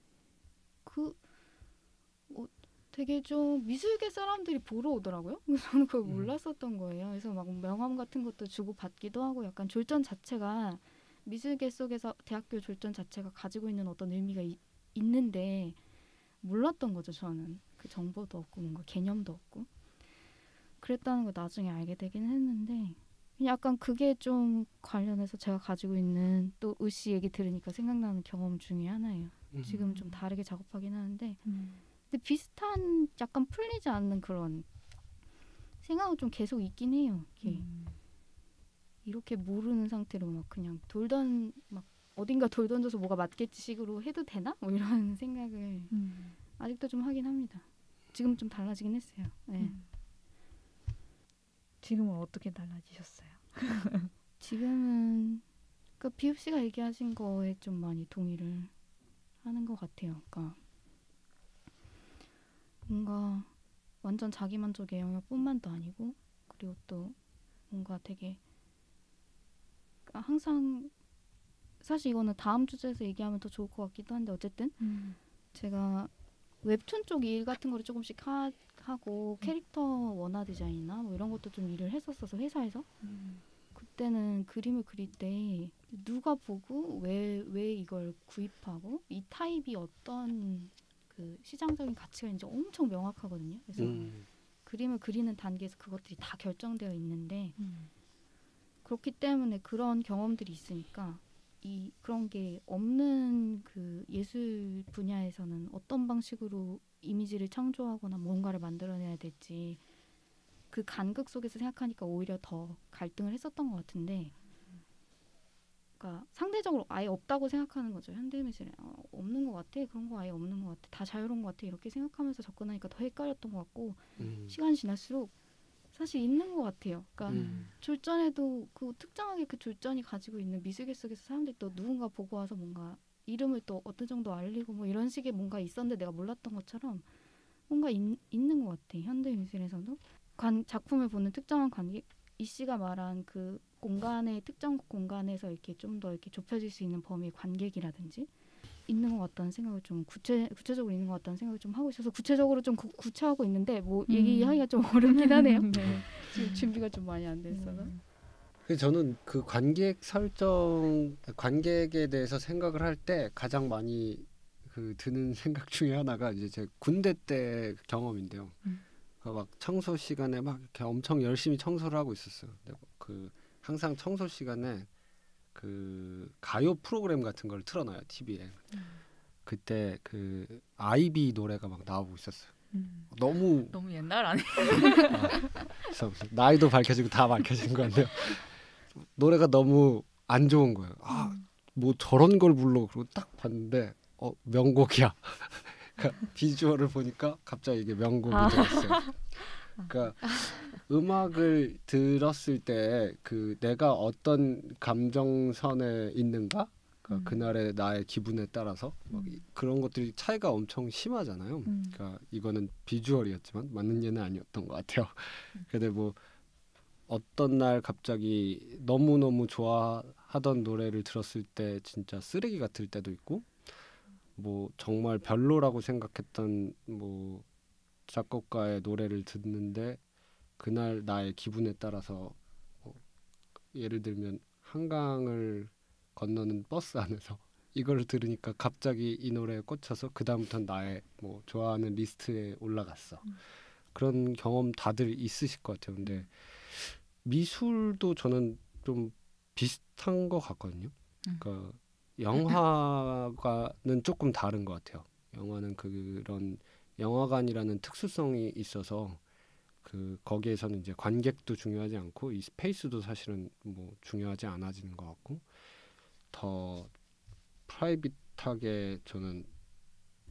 되게 좀 미술계 사람들이 보러 오더라고요. 저는 그걸 몰랐었던 거예요. 그래서 막 명함 같은 것도 주고 받기도 하고 약간 졸전 자체가 미술계 속에서 대학교 졸전 자체가 가지고 있는 어떤 의미가 있는데 몰랐던 거죠. 저는 그 정보도 없고 뭔가 개념도 없고 그랬다는 걸 나중에 알게 되긴 했는데 약간 그게 좀 관련해서 제가 가지고 있는 또 으씨 얘기 들으니까 생각나는 경험 중에 하나예요. 지금 좀 다르게 작업하긴 하는데 근데 비슷한 약간 풀리지 않는 그런 생각은 좀 계속 있긴 해요. 이렇게 모르는 상태로 막 그냥 막 어딘가 돌 던져서 뭐가 맞겠지 식으로 해도 되나? 뭐 이런 생각을 아직도 좀 하긴 합니다. 지금 좀 달라지긴 했어요. 네. 지금은 어떻게 달라지셨어요? 지금은 그 비읍 씨가 얘기하신 거에 좀 많이 동의를 하는 것 같아요. 그러니까 뭔가 완전 자기만족의 영역뿐만도 아니고 그리고 또 뭔가 되게 항상 사실 이거는 다음 주제에서 얘기하면 더 좋을 것 같기도 한데 어쨌든 제가 웹툰 쪽 일 같은 거를 조금씩 하고 캐릭터 원화 디자인이나 뭐 이런 것도 좀 일을 했었어서 회사에서 그때는 그림을 그릴 때 누가 보고 왜 이걸 구입하고 이 타입이 어떤 그 시장적인 가치가 있는지 엄청 명확하거든요. 그래서 그림을 그리는 단계에서 그것들이 다 결정되어 있는데 그렇기 때문에 그런 경험들이 있으니까 그런 게 없는 그 예술 분야에서는 어떤 방식으로 이미지를 창조하거나 뭔가를 만들어내야 될지 그 간극 속에서 생각하니까 오히려 더 갈등을 했었던 것 같은데 그러니까 상대적으로 아예 없다고 생각하는 거죠. 현대미술에 없는 것 같아. 그런 거 아예 없는 것 같아. 다 자유로운 것 같아. 이렇게 생각하면서 접근하니까 더 헷갈렸던 것 같고 시간이 지날수록 사실 있는 것 같아요. 그러니까 졸전에도 그 특정하게 그 졸전이 가지고 있는 미술계 속에서 사람들이 또 누군가 보고 와서 뭔가 이름을 또 어느 정도 알리고 뭐 이런 식의 뭔가 있었는데 내가 몰랐던 것처럼 뭔가 있는 것 같아. 현대미술에서도 작품을 보는 특정한 관객 이 씨가 말한 그 공간의 특정 공간에서 이렇게 좀 더 이렇게 좁혀질 수 있는 범위의 관객이라든지 있는 것 같다는 생각을 좀 구체적으로 있는 것 같다는 생각을 좀 하고 있어서 구체적으로 좀 구체하고 있는데 뭐 얘기하기가 좀 어렵긴 하네요. 네. 지금 준비가 좀 많이 안 됐어서. 저는 그 관객 설정, 관객에 대해서 생각을 할 때 가장 많이 그 드는 생각 중에 하나가 이제 제 군대 때 경험인데요. 막 청소 시간에 막 이렇게 엄청 열심히 청소를 하고 있었어요. 근데 그 항상 청소 시간에 그 가요 프로그램 같은 걸 틀어놔요 TV에. 그때 그 아이비 노래가 막 나오고 있었어요. 너무 옛날 아니에요? 그래서 나이도 밝혀지고 다 밝혀진 것 같네요. 노래가 너무 안 좋은 거예요. 뭐 저런 걸 불러. 그리고 딱 봤는데 명곡이야. 그러니까 비주얼을 보니까 갑자기 이게 명곡이 되었어요. 그러니까 음악을 들었을 때 그 내가 어떤 감정선에 있는가, 그러니까 그날의 나의 기분에 따라서 막 그런 것들이 차이가 엄청 심하잖아요. 그러니까 이거는 비주얼이었지만 맞는 예는 아니었던 것 같아요. 근데 뭐 어떤 날 갑자기 너무너무 좋아하던 노래를 들었을 때 진짜 쓰레기 같을 때도 있고, 뭐 정말 별로라고 생각했던 뭐 작곡가의 노래를 듣는데 그날 나의 기분에 따라서 예를 들면 한강을 건너는 버스 안에서 이걸 들으니까 갑자기 이 노래에 꽂혀서 그 다음부터는 나의 뭐 좋아하는 리스트에 올라갔어. 그런 경험 다들 있으실 것 같아요. 근데 미술도 저는 좀 비슷한 것 같거든요. 그러니까 영화과는 조금 다른 것 같아요. 영화는 그런 영화관이라는 특수성이 있어서 그 거기에서는 이제 관객도 중요하지 않고 이 스페이스도 사실은 뭐 중요하지 않아지는 것 같고, 더 프라이빗하게 저는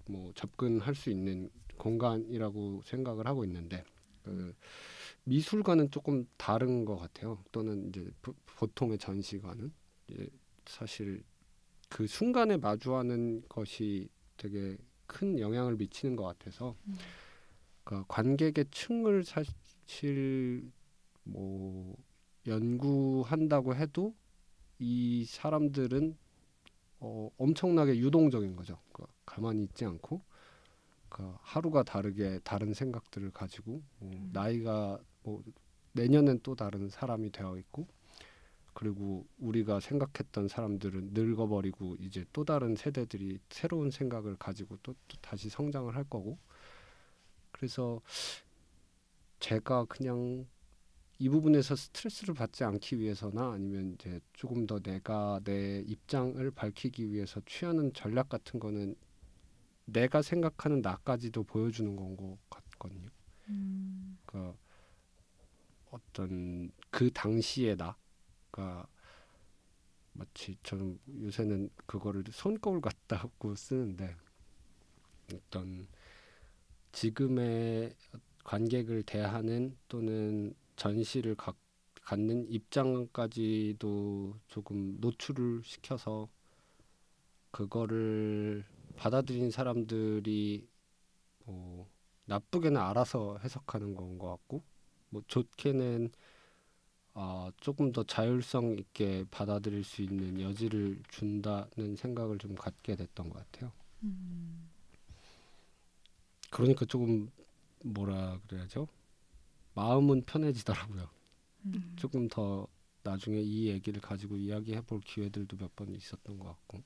뭐 접근할 수 있는 공간이라고 생각을 하고 있는데, 그 미술관은 조금 다른 것 같아요. 또는 이제 보통의 전시관은 사실 그 순간에 마주하는 것이 되게 큰 영향을 미치는 것 같아서, 그러니까 관객의 층을 사실 뭐 연구한다고 해도 이 사람들은 엄청나게 유동적인 거죠. 그러니까 가만히 있지 않고, 그러니까 하루가 다르게 다른 생각들을 가지고 나이가 뭐 내년엔 또 다른 사람이 되어 있고, 그리고 우리가 생각했던 사람들은 늙어버리고 이제 또 다른 세대들이 새로운 생각을 가지고 또 다시 성장을 할 거고, 그래서 제가 그냥 이 부분에서 스트레스를 받지 않기 위해서나 아니면 이제 조금 더 내가 내 입장을 밝히기 위해서 취하는 전략 같은 거는 내가 생각하는 나까지도 보여주는 건 것 같거든요. 그러니까 어떤 그 당시의 나가 마치 저는 요새는 그거를 손거울 같다고 쓰는데, 어떤 지금의 관객을 대하는 또는 전시를 갖는 입장까지도 조금 노출을 시켜서 그거를 받아들인 사람들이 나쁘게는 알아서 해석하는 건 것 같고, 뭐 좋게는 조금 더 자율성 있게 받아들일 수 있는 여지를 준다는 생각을 좀 갖게 됐던 것 같아요. 그러니까 조금 뭐라 그래야죠? 마음은 편해지더라고요. 조금 더 나중에 이 얘기를 가지고 이야기해볼 기회들도 몇 번 있었던 것 같고.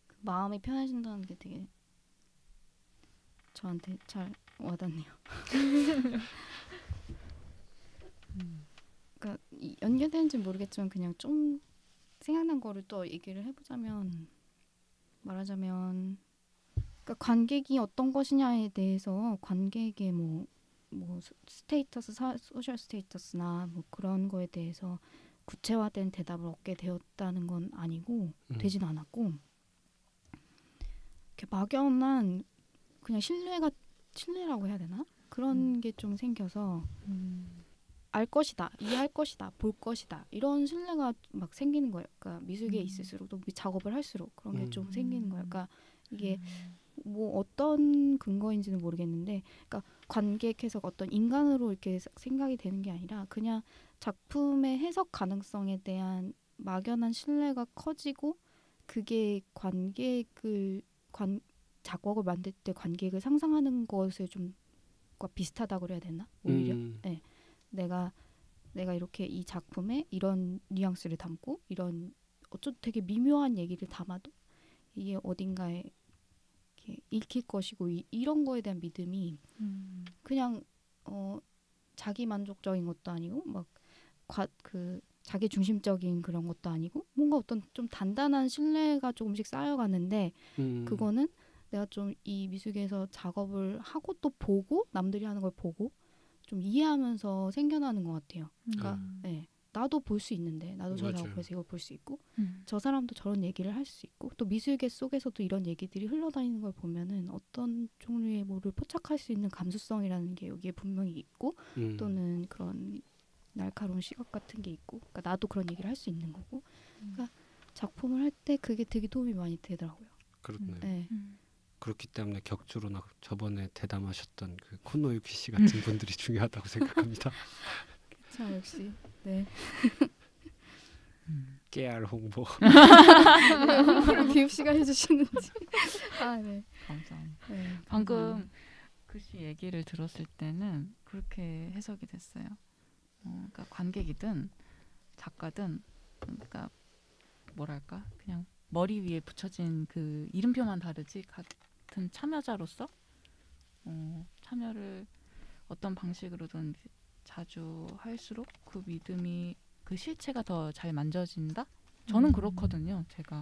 그 마음이 편해진다는 게 되게 저한테 잘 와닿네요. 그러니까 연결되는지 모르겠지만 그냥 좀 생각난 거를 또 얘기를 해보자면, 말하자면 그러니까 관객이 어떤 것이냐에 대해서 관객의 뭐 스테이터스, 소셜 스테이터스나 뭐 그런 거에 대해서 구체화된 대답을 얻게 되었다는 건 아니고 되진 않았고, 이렇게 막연한 그냥 신뢰라고 해야 되나? 그런 게 좀 생겨서 알 것이다, 이해할 것이다, 볼 것이다, 이런 신뢰가 막 생기는 거예요. 그러니까 미술계에 있을수록 또 작업을 할수록 그런 게 좀 생기는 거예요. 그러니까 이게 뭐 어떤 근거인지는 모르겠는데, 그러니까 관객해서 어떤 인간으로 이렇게 생각이 되는 게 아니라 그냥 작품의 해석 가능성에 대한 막연한 신뢰가 커지고, 그게 작곡을 만들 때 관객을 상상하는 것에 좀 비슷하다고 그래야 되나? 오히려 네. 내가 이렇게 이 작품에 이런 뉘앙스를 담고 이런 되게 미묘한 얘기를 담아도 이게 어딘가에 이렇게 읽힐 것이고, 이런 거에 대한 믿음이 그냥 자기 만족적인 것도 아니고 막 자기 중심적인 그런 것도 아니고, 뭔가 어떤 좀 단단한 신뢰가 조금씩 쌓여가는데, 그거는 내가 좀 이 미술계에서 작업을 하고 또 보고 남들이 하는 걸 보고 좀 이해하면서 생겨나는 것 같아요. 그러니까 네. 나도 볼 수 있는데 나도 저 맞아요. 작업에서 이걸 볼 수 있고 저 사람도 저런 얘기를 할 수 있고 또 미술계 속에서도 이런 얘기들이 흘러다니는 걸 보면은 어떤 종류의 뭐를 포착할 수 있는 감수성이라는 게 여기에 분명히 있고 또는 그런 날카로운 시각 같은 게 있고 그러니까 나도 그런 얘기를 할 수 있는 거고 그러니까 작품을 할 때 그게 되게 도움이 많이 되더라고요. 그렇네요. 네. 그렇기 때문에 격주로나 저번에 대담하셨던 그 코노유키 씨 같은 분들이 중요하다고 생각합니다. 자 역시 네. 깨알 홍보. 네, 홍보를 비읍 씨가 해주시는지. 아 네. 감사합니다. 네. 방금 글씨 얘기를 들었을 때는 그렇게 해석이 됐어요. 그러니까 관객이든 작가든 그러니까 뭐랄까 그냥 머리 위에 붙여진 그 이름표만 다르지 같은 참여자로서 참여를 어떤 방식으로든 자주 할수록 그 믿음이 그 실체가 더 잘 만져진다? 저는 그렇거든요. 제가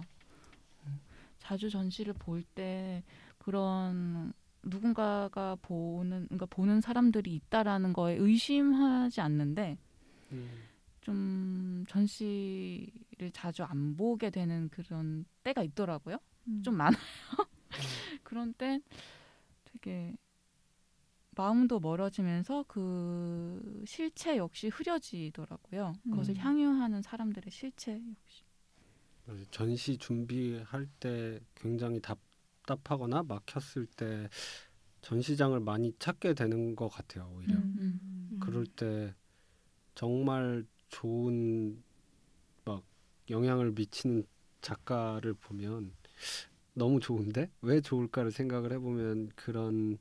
자주 전시를 볼 때 그런 누군가가 그러니까 보는 사람들이 있다라는 거에 의심하지 않는데 좀 전시를 자주 안 보게 되는 그런 때가 있더라고요. 좀 많아요. 그런 때 되게 마음도 멀어지면서 그 실체 역시 흐려지더라고요. 그것을 향유하는 사람들의 실체 역시. 전시 준비할 때 굉장히 답답하거나 막혔을 때 전시장을 많이 찾게 되는 것 같아요. 오히려 그럴 때 정말 좋은 막 영향을 미치는 작가를 보면 너무 좋은데 왜 좋을까를 생각을 해보면 그런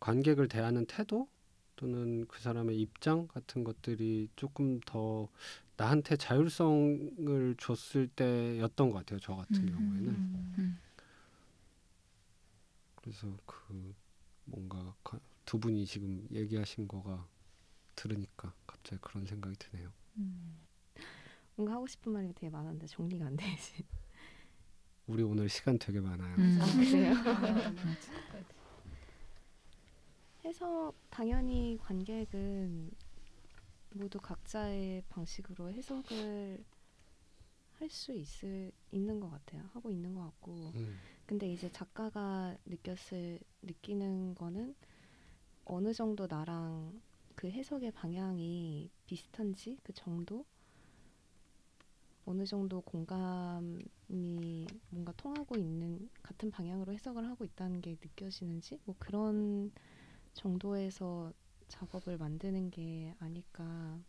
관객을 대하는 태도 또는 그 사람의 입장 같은 것들이 조금 더 나한테 자율성을 줬을 때였던 것 같아요. 저 같은 경우에는. 그래서 그 뭔가 두 분이 지금 얘기하신 거가 들으니까 갑자기 그런 생각이 드네요. 뭔가 하고 싶은 말이 되게 많은데 정리가 안 되지. 우리 오늘 시간 되게 많아요. 그래요? 해석 당연히 관객은 모두 각자의 방식으로 해석을 할 수 있는 것 같아요. 하고 있는 것 같고. 근데 이제 작가가 느끼는 거는 어느 정도 나랑 그 해석의 방향이 비슷한지 그 정도? 어느 정도 공감이 뭔가 통하고 있는 같은 방향으로 해석을 하고 있다는 게 느껴지는지 뭐 그런 정도에서 작업을 만드는 게 아닐까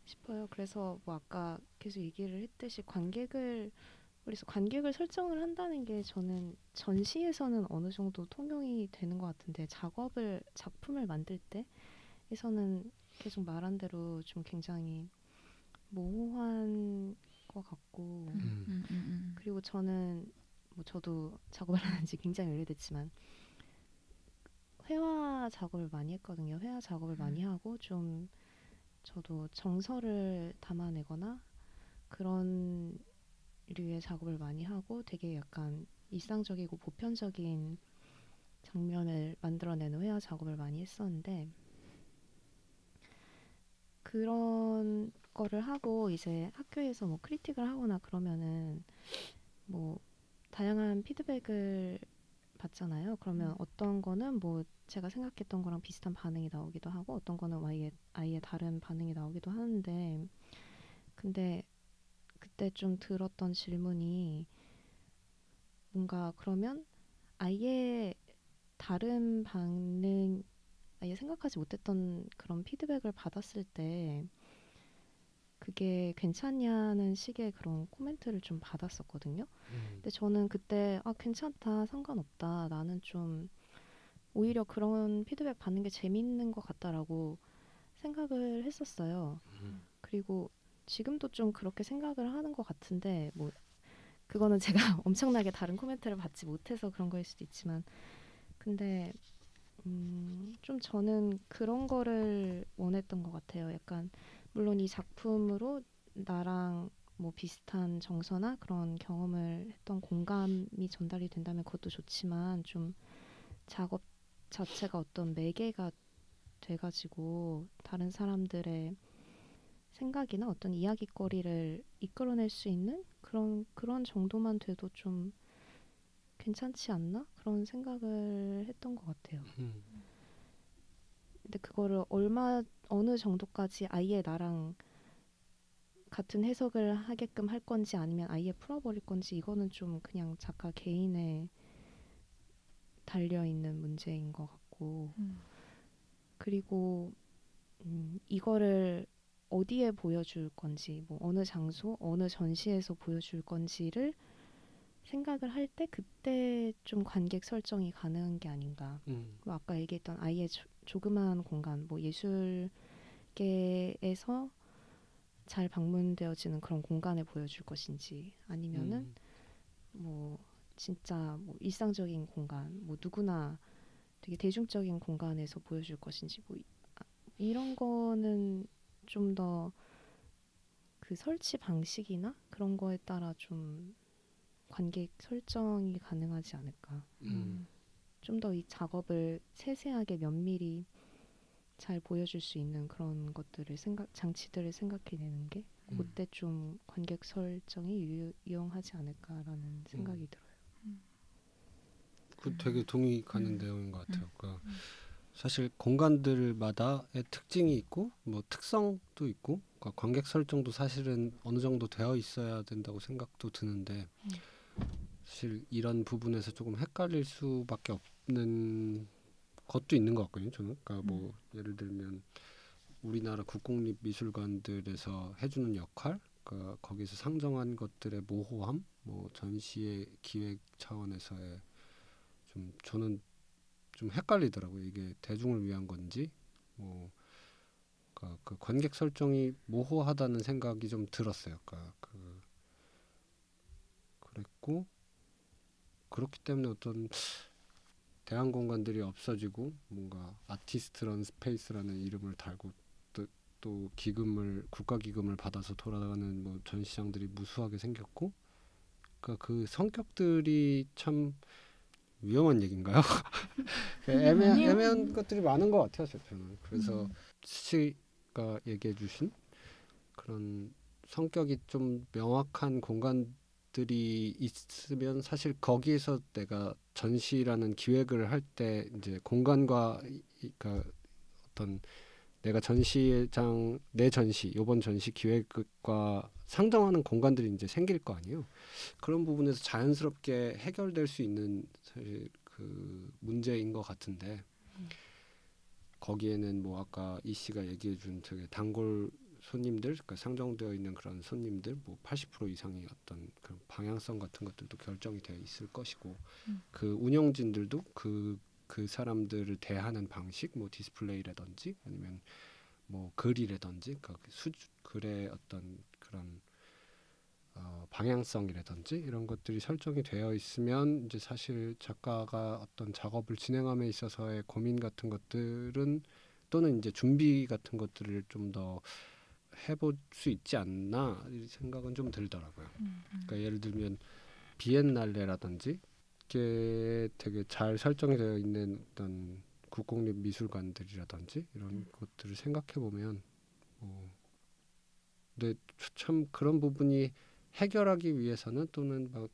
싶어요. 그래서 뭐 아까 계속 얘기를 했듯이 그래서 관객을 설정을 한다는 게 저는 전시에서는 어느 정도 통용이 되는 것 같은데 작품을 만들 때에서는 계속 말한 대로 좀 굉장히 모호한 것 같고 그리고 저는 뭐 저도 작업을 하는 지 굉장히 오래됐지만 회화 작업을 많이 했거든요. 회화 작업을 많이 하고 좀 저도 정서를 담아내거나 그런 류의 작업을 많이 하고 되게 약간 일상적이고 보편적인 장면을 만들어내는 회화 작업을 많이 했었는데 그런 거를 하고 이제 학교에서 뭐 크리틱을 하거나 그러면은 뭐 다양한 피드백을 받잖아요. 그러면 어떤 거는 뭐 제가 생각했던 거랑 비슷한 반응이 나오기도 하고 어떤 거는 아예 다른 반응이 나오기도 하는데 근데 그때 좀 들었던 질문이 뭔가 그러면 아예 다른 반응 아예 생각하지 못했던 그런 피드백을 받았을 때 그게 괜찮냐는 식의 그런 코멘트를 좀 받았었거든요. 근데 저는 그때 괜찮다, 상관없다. 나는 좀 오히려 그런 피드백 받는 게 재밌는 것 같다라고 생각을 했었어요. 그리고 지금도 좀 그렇게 생각을 하는 것 같은데 뭐 그거는 제가 엄청나게 다른 코멘트를 받지 못해서 그런 거일 수도 있지만 근데 좀 저는 그런 거를 원했던 것 같아요. 약간 물론 이 작품으로 나랑 뭐 비슷한 정서나 그런 경험을 했던 공감이 전달이 된다면 그것도 좋지만 좀 작업 자체가 어떤 매개가 돼가지고 다른 사람들의 생각이나 어떤 이야깃거리를 이끌어낼 수 있는 그런 정도만 돼도 좀 괜찮지 않나? 그런 생각을 했던 것 같아요. 근데 그거를 어느 정도까지 아예 나랑 같은 해석을 하게끔 할 건지 아니면 아예 풀어버릴 건지 이거는 좀 그냥 작가 개인에 달려있는 문제인 것 같고 그리고 이거를 어디에 보여줄 건지 뭐 어느 장소, 어느 전시에서 보여줄 건지를 생각을 할 때 그때 좀 관객 설정이 가능한 게 아닌가. 뭐 아까 얘기했던 아예 조그마한 공간, 뭐 예술계에서 잘 방문되어지는 그런 공간에 보여줄 것인지 아니면은 뭐 진짜 뭐 일상적인 공간, 뭐 누구나 되게 대중적인 공간에서 보여줄 것인지 뭐 이런 거는 좀 더 그 설치 방식이나 그런 거에 따라 좀 관객 설정이 가능하지 않을까. 좀 더 이 작업을 세세하게 면밀히 잘 보여줄 수 있는 그런 것들을 장치들을 생각해내는 게 그때 좀 관객 설정이 유용하지 않을까라는 생각이 들어요. 그 되게 동의 가는 내용인 것 같아요. 그러니까 사실 공간들마다의 특징이 있고 뭐 특성도 있고 그러니까 관객 설정도 사실은 어느 정도 되어 있어야 된다고 생각도 드는데 사실 이런 부분에서 조금 헷갈릴 수밖에 없는 것도 있는 것 같거든요. 저는 그러니까 뭐 예를 들면 우리나라 국공립미술관들에서 해주는 역할, 그러니까 거기서 상정한 것들의 모호함, 뭐 전시의 기획 차원에서의 좀 저는 좀 헷갈리더라고요. 이게 대중을 위한 건지 뭐 그러니까 그 관객 설정이 모호하다는 생각이 좀 들었어요. 그러니까 그랬고 그렇기 때문에 어떤 대한 공간들이 없어지고 뭔가 아티스트런 스페이스라는 이름을 달고 또 국가 기금을 받아서 돌아가는 뭐 전시장들이 무수하게 생겼고 그러니까 그 성격들이 참 위험한 얘기인가요? 애매한 것들이 많은 것 같아요. 저는 그래서 수치가 얘기해주신 그런 성격이 좀 명확한 공간들이 있으면 사실 거기에서 내가 전시라는 기획을 할 때 이제 공간과 그러니까 어떤 내가 내 전시 이번 전시 기획과 상정하는 공간들이 이제 생길 거 아니에요. 그런 부분에서 자연스럽게 해결될 수 있는 사실 그 문제인 것 같은데 거기에는 뭐 아까 이 씨가 얘기해준 되게 단골 손님들, 그러니까 상정되어 있는 그런 손님들, 뭐 80% 이상이 어떤 그 방향성 같은 것들도 결정이 되어 있을 것이고 그 운영진들도 그 사람들을 대하는 방식, 뭐 디스플레이라든지 아니면 뭐 글이라든지 그러니까 글의 어떤 그런 방향성이라든지 이런 것들이 설정이 되어 있으면 이제 사실 작가가 어떤 작업을 진행함에 있어서의 고민 같은 것들은 또는 이제 준비 같은 것들을 좀 더 해볼 수 있지 않나 이 생각은 좀 들더라고요. 그러니까 예를 들면 비엔날레라든지 이게 되게 잘 설정이 되어 있는 어떤 국공립미술관들이라든지 이런 것들을 생각해 보면 근데 참 그런 부분이 해결하기 위해서는 또는 막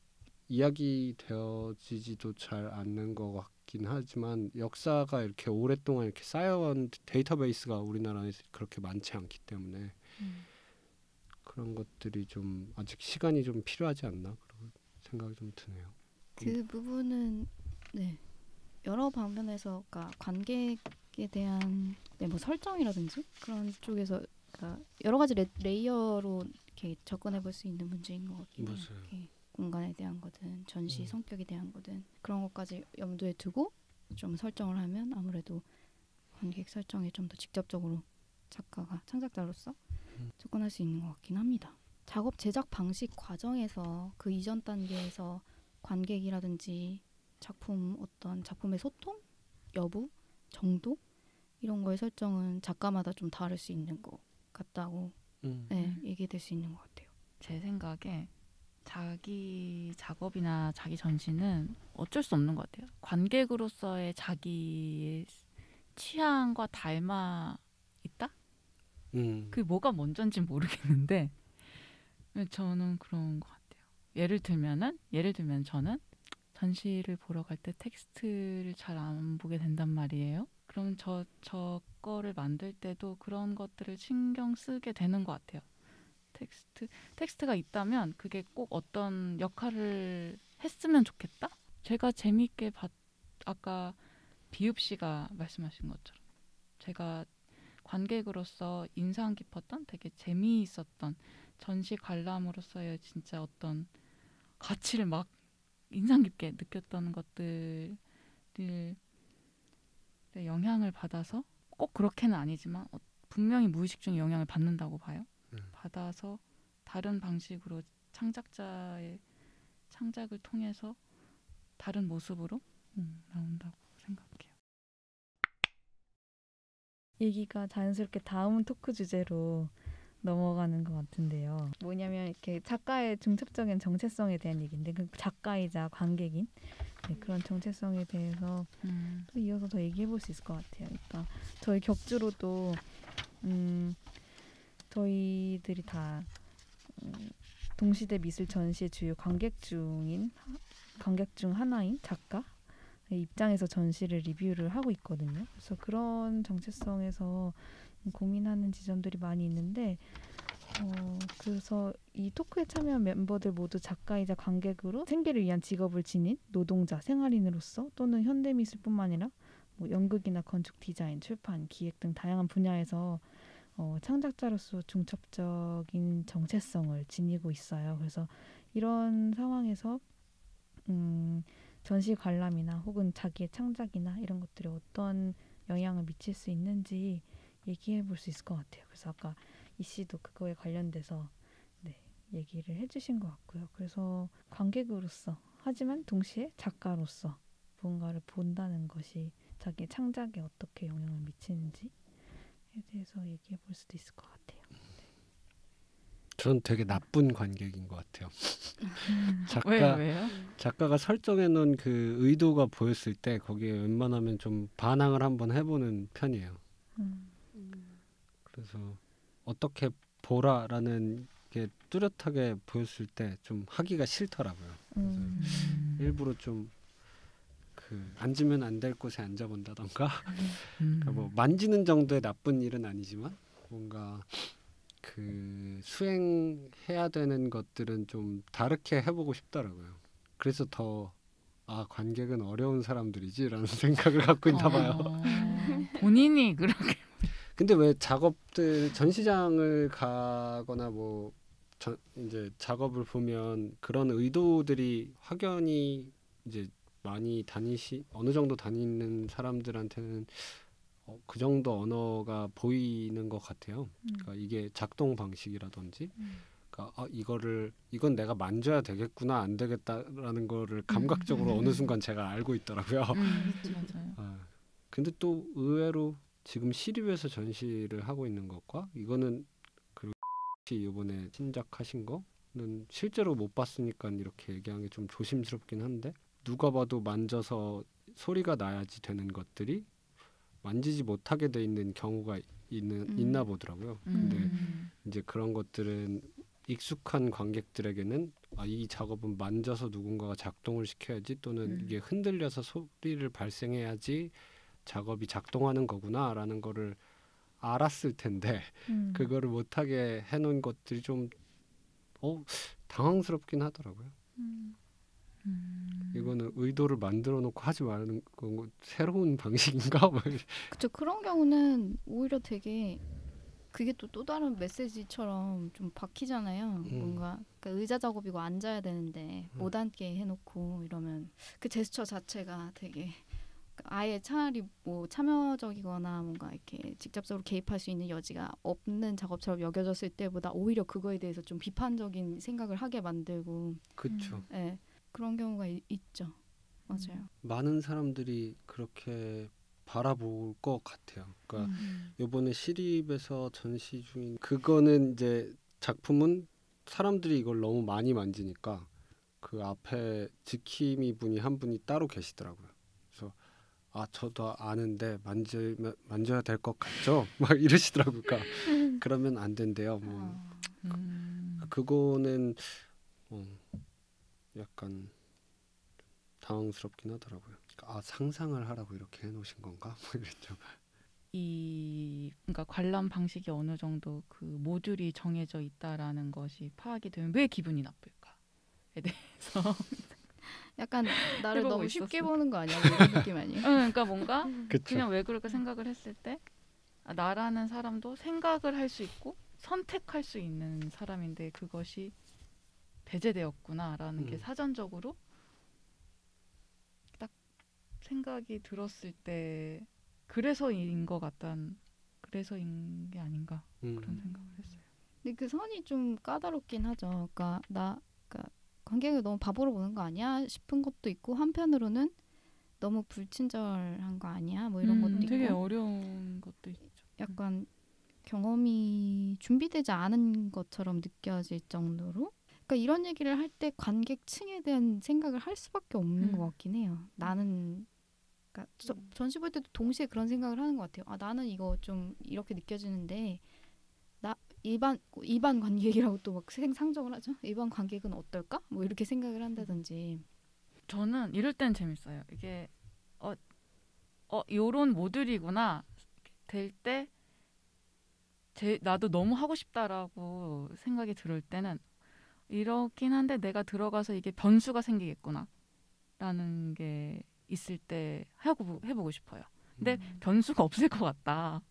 이야기 되어지지도 잘 않는 것 같긴 하지만 역사가 이렇게 오랫동안 이렇게 쌓여온 데이터베이스가 우리나라에서 그렇게 많지 않기 때문에 그런 것들이 좀 아직 시간이 좀 필요하지 않나 그런 생각이 좀 드네요. 그 부분은 네 여러 방면에서 그러니까 관객에 대한 뭐 설정이라든지 그런 쪽에서 그러니까 여러 가지 레이어로 이렇게 접근해 볼 수 있는 문제인 것 같긴 해요. 공간에 대한 거든 전시 성격에 대한 거든 그런 것까지 염두에 두고 좀 설정을 하면 아무래도 관객 설정에 좀 더 직접적으로 작가가 창작자로서 접근할 수 있는 것 같긴 합니다. 작업 제작 방식 과정에서 그 이전 단계에서 관객이라든지 어떤 작품의 소통 여부 정도 이런 거의 설정은 작가마다 좀 다를 수 있는 것 같다고 얘기될 수 있는 것 같아요. 제 생각에 자기 작업이나 자기 전시는 어쩔 수 없는 것 같아요. 관객으로서의 자기의 취향과 닮아 있다? 그게 뭐가 먼저인지 모르겠는데 저는 그런 것 같아요. 예를 들면 저는 전시를 보러 갈 때 텍스트를 잘 안 보게 된단 말이에요. 그럼 저 거를 만들 때도 그런 것들을 신경 쓰게 되는 것 같아요. 텍스트가 있다면 그게 꼭 어떤 역할을 했으면 좋겠다? 제가 재미있게 아까 비읍 씨가 말씀하신 것처럼 제가 관객으로서 인상 깊었던 되게 재미있었던 전시 관람으로서의 진짜 어떤 가치를 막 인상 깊게 느꼈던 것들을 영향을 받아서 꼭 그렇게는 아니지만 분명히 무의식 중에 영향을 받는다고 봐요. 받아서 다른 방식으로 창작자의 창작을 통해서 다른 모습으로 나온다고 생각해요. 얘기가 자연스럽게 다음 토크 주제로 넘어가는 것 같은데요. 뭐냐면 이렇게 작가의 중첩적인 정체성에 대한 얘기인데 그 작가이자 관객인 그런 정체성에 대해서 또 이어서 더 얘기해 볼 수 있을 것 같아요. 그러니까 저희 격주로도 저희들이 다 동시대 미술 전시의 주요 관객 중 하나인 작가의 입장에서 전시를 리뷰를 하고 있거든요. 그래서 그런 정체성에서 고민하는 지점들이 많이 있는데 그래서 이 토크에 참여한 멤버들 모두 작가이자 관객으로 생계를 위한 직업을 지닌 노동자, 생활인으로서 또는 현대미술뿐만 아니라 뭐 연극이나 건축, 디자인, 출판, 기획 등 다양한 분야에서 창작자로서 중첩적인 정체성을 지니고 있어요. 그래서 이런 상황에서 전시 관람이나 혹은 자기의 창작이나 이런 것들이 어떤 영향을 미칠 수 있는지 얘기해 볼 수 있을 것 같아요. 그래서 아까 이 씨도 그거에 관련돼서 얘기를 해주신 것 같고요. 그래서 관객으로서 하지만 동시에 작가로서 뭔가를 본다는 것이 자기 창작에 어떻게 영향을 미치는지에 대해서 얘기해 볼 수도 있을 것 같아요. 전 되게 나쁜 관객인 것 같아요. 왜요? 작가가 설정해 놓은 그 의도가 보였을 때 거기에 웬만하면 좀 반항을 한번 해보는 편이에요. 그래서 어떻게 보라라는 게 뚜렷하게 보였을 때 좀 하기가 싫더라고요. 그래서 일부러 좀 앉으면 안 될 곳에 앉아본다던가 그러니까 뭐 만지는 정도의 나쁜 일은 아니지만 뭔가 수행해야 되는 것들은 좀 다르게 해보고 싶더라고요. 그래서 더 관객은 어려운 사람들이지라는 생각을 갖고 있나 봐요. 본인이 그렇게. 근데 왜 전시장을 가거나 이제 작업을 보면 그런 의도들이 확연히 이제 많이 어느 정도 다니는 사람들한테는 그 정도 언어가 보이는 것 같아요. 그러니까 이게 작동 방식이라든지, 그러니까 이건 내가 만져야 되겠구나 안 되겠다라는 거를 감각적으로 어느 순간 제가 알고 있더라고요. 맞아요. 근데 또 의외로 지금 시립에서 전시를 하고 있는 것과 이거는 그리고 이번에 신작하신 거는 실제로 못 봤으니까 이렇게 얘기하는 게 좀 조심스럽긴 한데 누가 봐도 만져서 소리가 나야지 되는 것들이 만지지 못하게 돼 있는 경우가 있나 보더라고요. 근데 이제 그런 것들은 익숙한 관객들에게는 이 작업은 만져서 누군가가 작동을 시켜야지 또는 이게 흔들려서 소리를 발생해야지 작업이 작동하는 거구나라는 거를 알았을 텐데 그거를 못하게 해놓은 것들이 좀 당황스럽긴 하더라고요. 이거는 의도를 만들어 놓고 하지 말는 건 새로운 방식인가? 그쵸. 그런 경우는 오히려 되게 그게 또 다른 메시지처럼 좀 박히잖아요. 뭔가 그러니까 의자 작업이고 앉아야 되는데 못 앉게 해놓고 이러면 그 제스처 자체가 되게 아예 차라리 뭐 참여적이거나 뭔가 이렇게 직접적으로 개입할 수 있는 여지가 없는 작업처럼 여겨졌을 때보다 오히려 그거에 대해서 좀 비판적인 생각을 하게 만들고. 그렇죠. 네, 그런 경우가 있죠. 맞아요. 많은 사람들이 그렇게 바라볼 것 같아요. 그러니까 이번에 시립에서 전시 중인 그거는 이제 작품은 사람들이 이걸 너무 많이 만지니까 그 앞에 지킴이 분이 한 분이 따로 계시더라고요. 그래서 아 저도 아는데 만져야 될 것 같죠? 막 이러시더라고요. 그러니까 그러면 안 된대요. 뭐 그거는 약간 당황스럽긴 하더라고요. 아 상상을 하라고 이렇게 해놓으신 건가? 뭐 이랬죠. 그러니까 관람 방식이 어느 정도 그 모듈이 정해져 있다라는 것이 파악이 되면 왜 기분이 나쁠까에 대해서 약간 나를 해보고 너무 쉽게 있었어. 보는 거 아니야? 뭐 이런 느낌 아니에요? 그러니까 뭔가 그쵸. 그냥 왜 그럴까 생각을 했을 때 나라는 사람도 생각을 할 수 있고 선택할 수 있는 사람인데 그것이 배제되었구나라는 게 사전적으로 딱 생각이 들었을 때 그래서인 것 같단 그래서인 게 아닌가 그런 생각을 했어요. 근데 그 선이 좀 까다롭긴 하죠. 그러니까 관객을 너무 바보로 보는 거 아니야 싶은 것도 있고 한편으로는 너무 불친절한 거 아니야 뭐 이런 것도 되게 있고 어려운 것도 있죠. 약간 경험이 준비되지 않은 것처럼 느껴질 정도로 그러니까 이런 얘기를 할 때 관객층에 대한 생각을 할 수밖에 없는 것 같긴 해요. 나는 그러니까 전시 볼 때도 동시에 그런 생각을 하는 것 같아요. 아 나는 이거 좀 이렇게 느껴지는데 나 일반 관객이라고 또 막 상정을 하죠. 일반 관객은 어떨까? 뭐 이렇게 생각을 한다든지. 저는 이럴 땐 재밌어요. 이게 요런 모듈이구나 될 때 나도 너무 하고 싶다라고 생각이 들을 때는 이렇긴 한데 내가 들어가서 이게 변수가 생기겠구나 라는 게 있을 때 해보고 싶어요. 근데 변수가 없을 것 같다.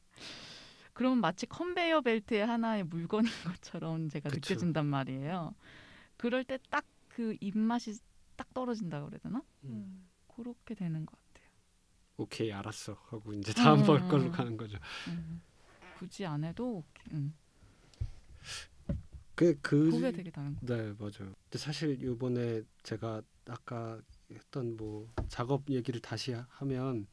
그러면 마치 컨베이어 벨트의 하나의 물건인 것처럼 제가 그쵸. 느껴진단 말이에요. 그럴 때 딱 그 입맛이 딱 떨어진다고 그래야 되나? 그렇게 되는 것 같아요. 오케이 알았어 하고 이제 다음 볼 걸로 가는 거죠. 굳이 안 해도 오케이. 그게 되게 다른 거. 네 맞아요. 근데 사실 이번에 제가 아까 했던 뭐 작업 얘기를 다시 하면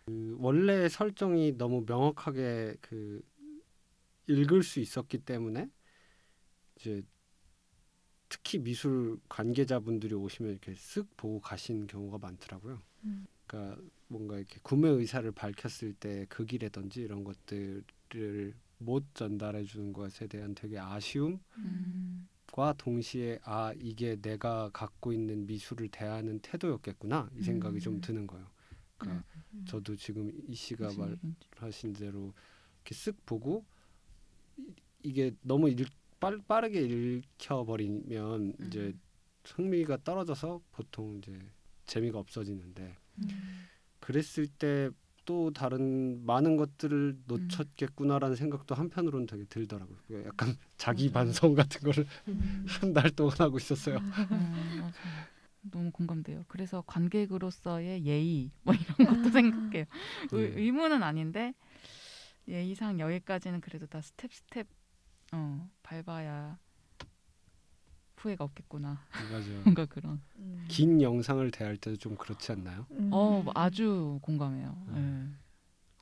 그 원래 설정이 너무 명확하게 그 읽을 수 있었기 때문에 이제 특히 미술 관계자분들이 오시면 이렇게 쓱 보고 가신 경우가 많더라고요. 그러니까 뭔가 이렇게 구매 의사를 밝혔을 때 그 길이라든지 이런 것들을 못 전달해 주는 것에 대한 되게 아쉬움과 동시에 아 이게 내가 갖고 있는 미술을 대하는 태도였겠구나 이 생각이 좀 드는 거예요. 그러니까 저도 지금 이 씨가 말하신 대로 이렇게 쓱 보고 이게 너무 빠르게 읽혀버리면 이제 흥미가 떨어져서 보통 이제 재미가 없어지는데 그랬을 때 또 다른 많은 것들을 놓쳤겠구나라는 생각도 한편으로는 되게 들더라고요. 약간 자기 반성 같은 거를 한 달 동안 하고 있었어요. 맞아요. 너무 공감돼요. 그래서 관객으로서의 예의 뭐 이런 것도 생각해요. 의무는 아닌데 예의상 여기까지는 그래도 다 스텝 밟아야 후회가 없겠구나. 맞아요. 뭔가 그런. 긴 영상을 대할 때도 좀 그렇지 않나요? 아주 공감해요.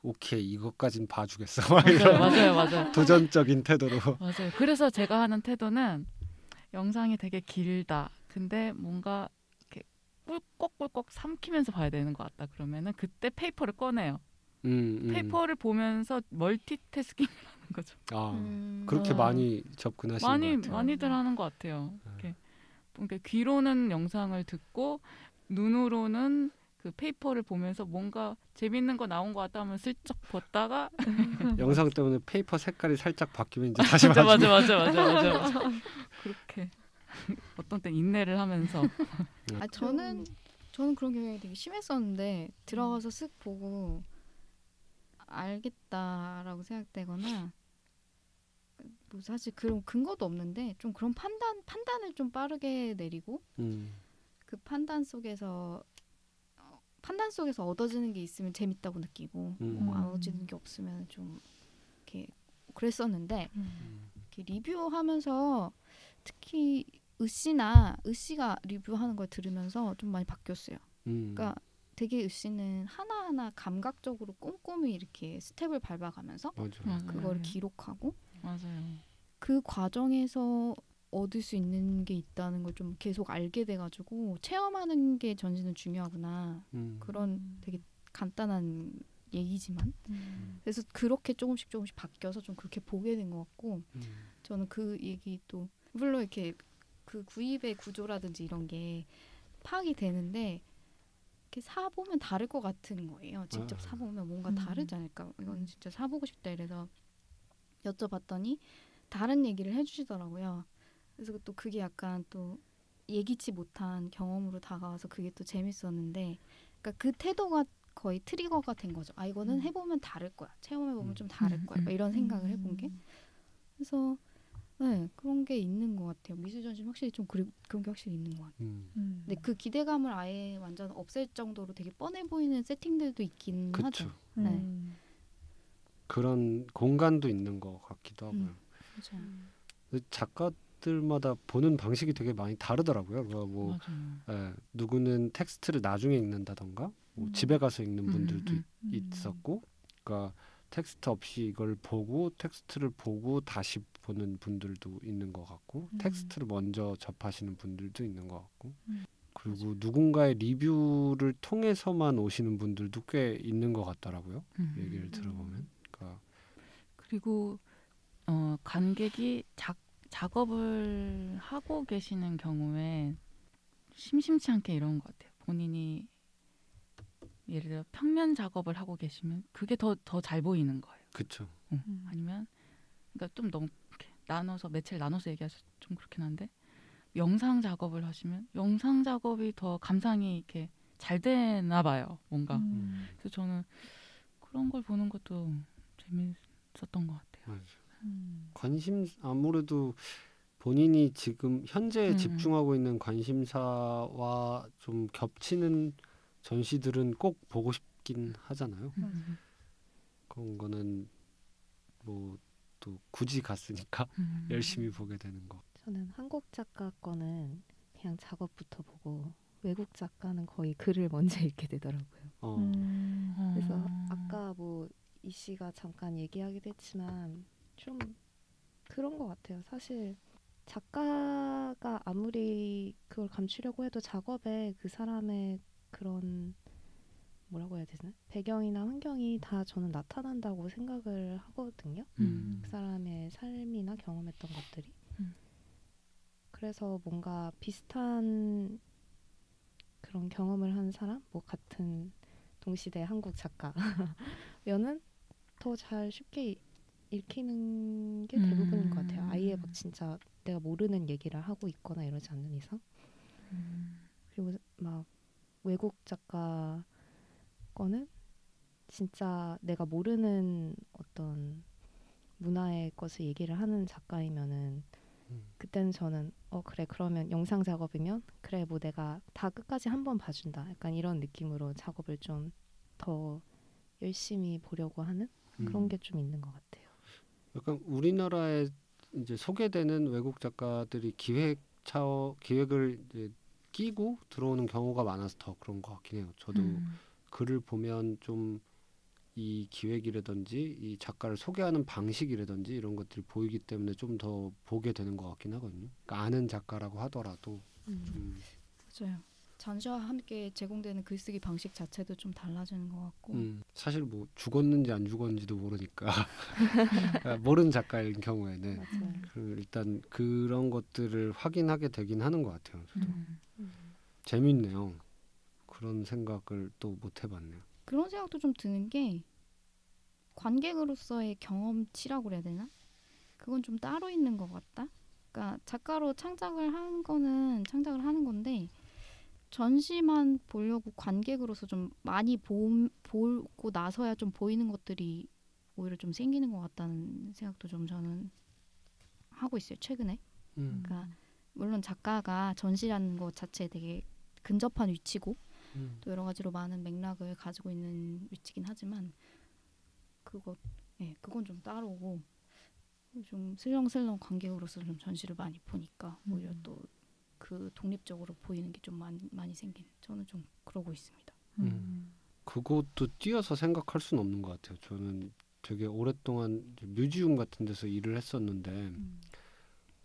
오케이 이것까진 봐주겠어. 맞아요. 도전적인 태도로. 맞아요. 그래서 제가 하는 태도는 영상이 되게 길다. 근데 뭔가 이렇게 꿀꺽꿀꺽 삼키면서 봐야 되는 것 같다. 그러면은 그때 페이퍼를 꺼내요. 페이퍼를 보면서 멀티태스킹을 하는 거죠. 그렇게 많이 접근하시는 것 같아요. 많이들 하는 것 같아요. 이렇게 귀로는 영상을 듣고 눈으로는 그 페이퍼를 보면서 뭔가 재밌는 거 나온 것 같다 하면 슬쩍 봤다가 영상 때문에 페이퍼 색깔이 살짝 바뀌면 이제 다시 맞아. 그렇게 어떤 때 인내를 하면서 저는 그런 경향이 되게 심했었는데 들어가서 쓱 보고 알겠다라고 생각되거나 뭐 사실 그런 근거도 없는데 좀 그런 판단을 좀 빠르게 내리고 그 판단 속에서 얻어지는 게 있으면 재밌다고 느끼고 안 얻어지는 게 없으면 좀 이렇게 그랬었는데 이렇게 리뷰하면서 특히 으씨가 리뷰하는 걸 들으면서 좀 많이 바뀌었어요. 그러니까 되게 으씨는 하나하나 감각적으로 꼼꼼히 이렇게 스텝을 밟아가면서 그걸 기록하고 그 과정에서 얻을 수 있는 게 있다는 걸 좀 계속 알게 돼가지고 체험하는 게 전시는 중요하구나 그런 되게 간단한 얘기지만 그래서 그렇게 조금씩 바뀌어서 좀 그렇게 보게 된 것 같고 저는 그 얘기 또 물론 이렇게 그 구입의 구조라든지 이런 게 파악이 되는데 이렇게 사보면 다를 것 같은 거예요. 직접 사보면 뭔가 다르지 않을까. 이건 진짜 사보고 싶다 이래서 여쭤봤더니 다른 얘기를 해주시더라고요. 그래서 또 그게 약간 또 예기치 못한 경험으로 다가와서 그게 또 재밌었는데 그러니까 그 태도가 거의 트리거가 된 거죠. 아 이거는 해보면 다를 거야. 체험해보면 좀 다를 거야. 이런 생각을 해본 게. 그래서 네, 그런 게 있는 것 같아요. 미술전시는 확실히 좀 그런 게 확실히 있는 것 같아요. 근데 그 기대감을 아예 완전 없앨 정도로 되게 뻔해 보이는 세팅들도 있긴 하죠. 네. 그런 공간도 있는 것 같기도 하고요. 작가들마다 보는 방식이 되게 많이 다르더라고요. 뭐 누구는 텍스트를 나중에 읽는다던가 뭐 집에 가서 읽는 분들도 있었고 그러니까 텍스트 없이 이걸 보고 텍스트를 보고 다시 보는 분들도 있는 것 같고 텍스트를 먼저 접하시는 분들도 있는 것 같고 그리고 누군가의 리뷰를 통해서만 오시는 분들도 꽤 있는 것 같더라고요. 얘기를 들어보면. 그러니까 그리고 관객이 작업을 하고 계시는 경우에 심심치 않게 이런 것 같아요. 본인이 예를 들어 평면 작업을 하고 계시면 그게 더 잘 보이는 거예요. 그렇죠. 아니면 그러니까 좀 너무 이렇게 나눠서 매체를 나눠서 얘기해서 좀 그렇긴 한데 영상 작업을 하시면 영상 작업이 더 감상이 이렇게 잘 되나 봐요. 뭔가. 그래서 저는 그런 걸 보는 것도 재밌었던 것 같아요. 관심 아무래도 본인이 지금 현재 집중하고 있는 관심사와 좀 겹치는 전시들은 꼭 보고 싶긴 하잖아요. 그런 거는 뭐 또 굳이 갔으니까 열심히 보게 되는 거. 저는 한국 작가 거는 그냥 작업부터 보고 외국 작가는 거의 글을 먼저 읽게 되더라고요. 그래서 아까 뭐 이 씨가 잠깐 얘기하기도 했지만 좀 그런 것 같아요. 사실 작가가 아무리 그걸 감추려고 해도 작업에 그 사람의 그런 뭐라고 해야 되나? 배경이나 환경이 다 저는 나타난다고 생각을 하거든요. 그 사람의 삶이나 경험했던 것들이. 그래서 뭔가 비슷한 그런 경험을 한 사람, 뭐 같은 동시대 한국 작가면은 더 잘 쉽게 읽히는 게 대부분인 것 같아요. 아예 막 진짜 내가 모르는 얘기를 하고 있거나 이러지 않는 이상. 그리고 막 외국 작가 거는 진짜 내가 모르는 어떤 문화의 것을 얘기를 하는 작가이면은 그때는 저는 그래 그러면 영상 작업이면 그래 뭐 내가 다 끝까지 한번 봐준다 약간 이런 느낌으로 작업을 좀 더 열심히 보려고 하는 그런 게 좀 있는 것 같아요. 약간 우리나라에 이제 소개되는 외국 작가들이 기획을 이제 끼고 들어오는 경우가 많아서 더 그런 것 같긴 해요. 저도 글을 보면 좀 이 기획이라든지 이 작가를 소개하는 방식이라든지 이런 것들이 보이기 때문에 좀 더 보게 되는 것 같긴 하거든요. 그러니까 아는 작가라고 하더라도 맞아요. 전시와 함께 제공되는 글쓰기 방식 자체도 좀 달라지는 것 같고 사실 뭐 죽었는지 안 죽었는지도 모르니까 모르는 작가인 경우에는 일단 그런 것들을 확인하게 되긴 하는 것 같아요. 저도 재밌네요. 그런 생각을 또 못 해봤네요. 그런 생각도 좀 드는 게 관객으로서의 경험치라고 그래야 되나? 그건 좀 따로 있는 것 같다. 그러니까 작가로 창작을 하는 건데 전시만 보려고 관객으로서 좀 많이 보고 나서야 좀 보이는 것들이 오히려 좀 생기는 것 같다는 생각도 좀 저는 하고 있어요. 최근에. 그러니까 물론 작가가 전시라는 것 자체에 되게 근접한 위치고 또 여러 가지로 많은 맥락을 가지고 있는 위치긴 하지만 그건 좀 따로고 좀 슬렁슬렁 관객으로서 좀 전시를 많이 보니까 오히려 또 그 독립적으로 보이는 게 좀 많이 생긴 저는 좀 그러고 있습니다. 그것도 띄어서 생각할 수는 없는 것 같아요. 저는 되게 오랫동안 뮤지엄 같은 데서 일을 했었는데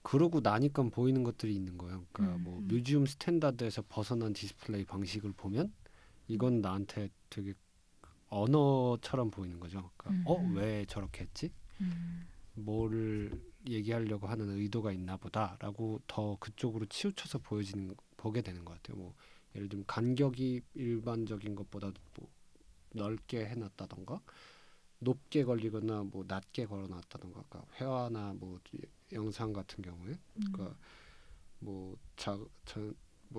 그러고 나니까 보이는 것들이 있는 거예요. 그러니까 뭐 뮤지엄 스탠다드에서 벗어난 디스플레이 방식을 보면 이건 나한테 되게 언어처럼 보이는 거죠. 그러니까 왜 저렇게 했지? 뭐를 얘기하려고 하는 의도가 있나 보다라고 더 그쪽으로 치우쳐서 보게 되는 것 같아요. 뭐 예를 들면 간격이 일반적인 것보다 뭐 넓게 해놨다던가 높게 걸리거나 뭐 낮게 걸어놨다던가, 그러니까 회화나 뭐 영상 같은 경우에 그러니까 뭐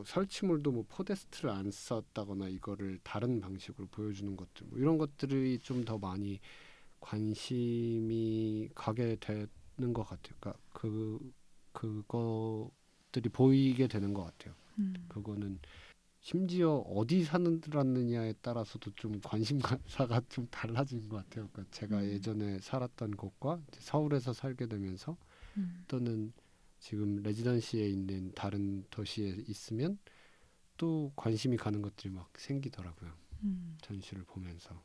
설치물도 뭐 포데스트를 안 썼다거나 이거를 다른 방식으로 보여주는 것들, 뭐 이런 것들이 좀 더 많이 관심이 가게 되는 것 같아요. 그러니까 그것들이 보이게 되는 것 같아요. 그거는 심지어 어디 사느냐에 따라서도 좀 관심사가 좀 달라진 것 같아요. 그러니까 제가 예전에 살았던 곳과 이제 서울에서 살게 되면서 또는 지금 레지던시에 있는 다른 도시에 있으면 또 관심이 가는 것들이 막 생기더라고요. 전시를 보면서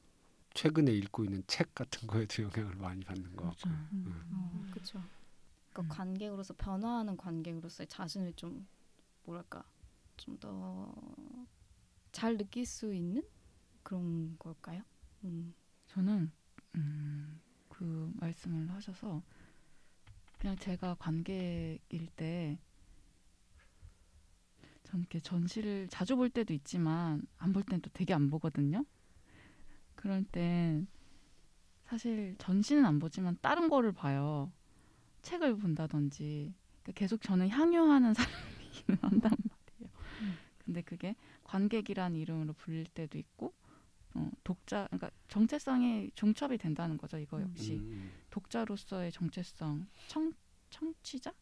최근에 읽고 있는 책 같은 거에도 영향을 많이 받는 것 같고요. 그렇죠. 그러니까 관객으로서 변화하는 관객으로서의 자신을 좀 뭐랄까 좀 더 잘 느낄 수 있는 그런 걸까요? 저는 그 말씀을 하셔서 그냥 제가 관객일 때 전 이렇게 전시를 자주 볼 때도 있지만 안 볼 땐 또 되게 안 보거든요. 그럴 땐 사실 전시는 안 보지만 다른 거를 봐요. 책을 본다든지. 그러니까 계속 저는 향유하는 사람이기는 한단 말이에요. 근데 그게 관객이란 이름으로 불릴 때도 있고 독자, 그러니까 정체성이 중첩이 된다는 거죠. 이거 역시 독자로서의 정체성, 청취자,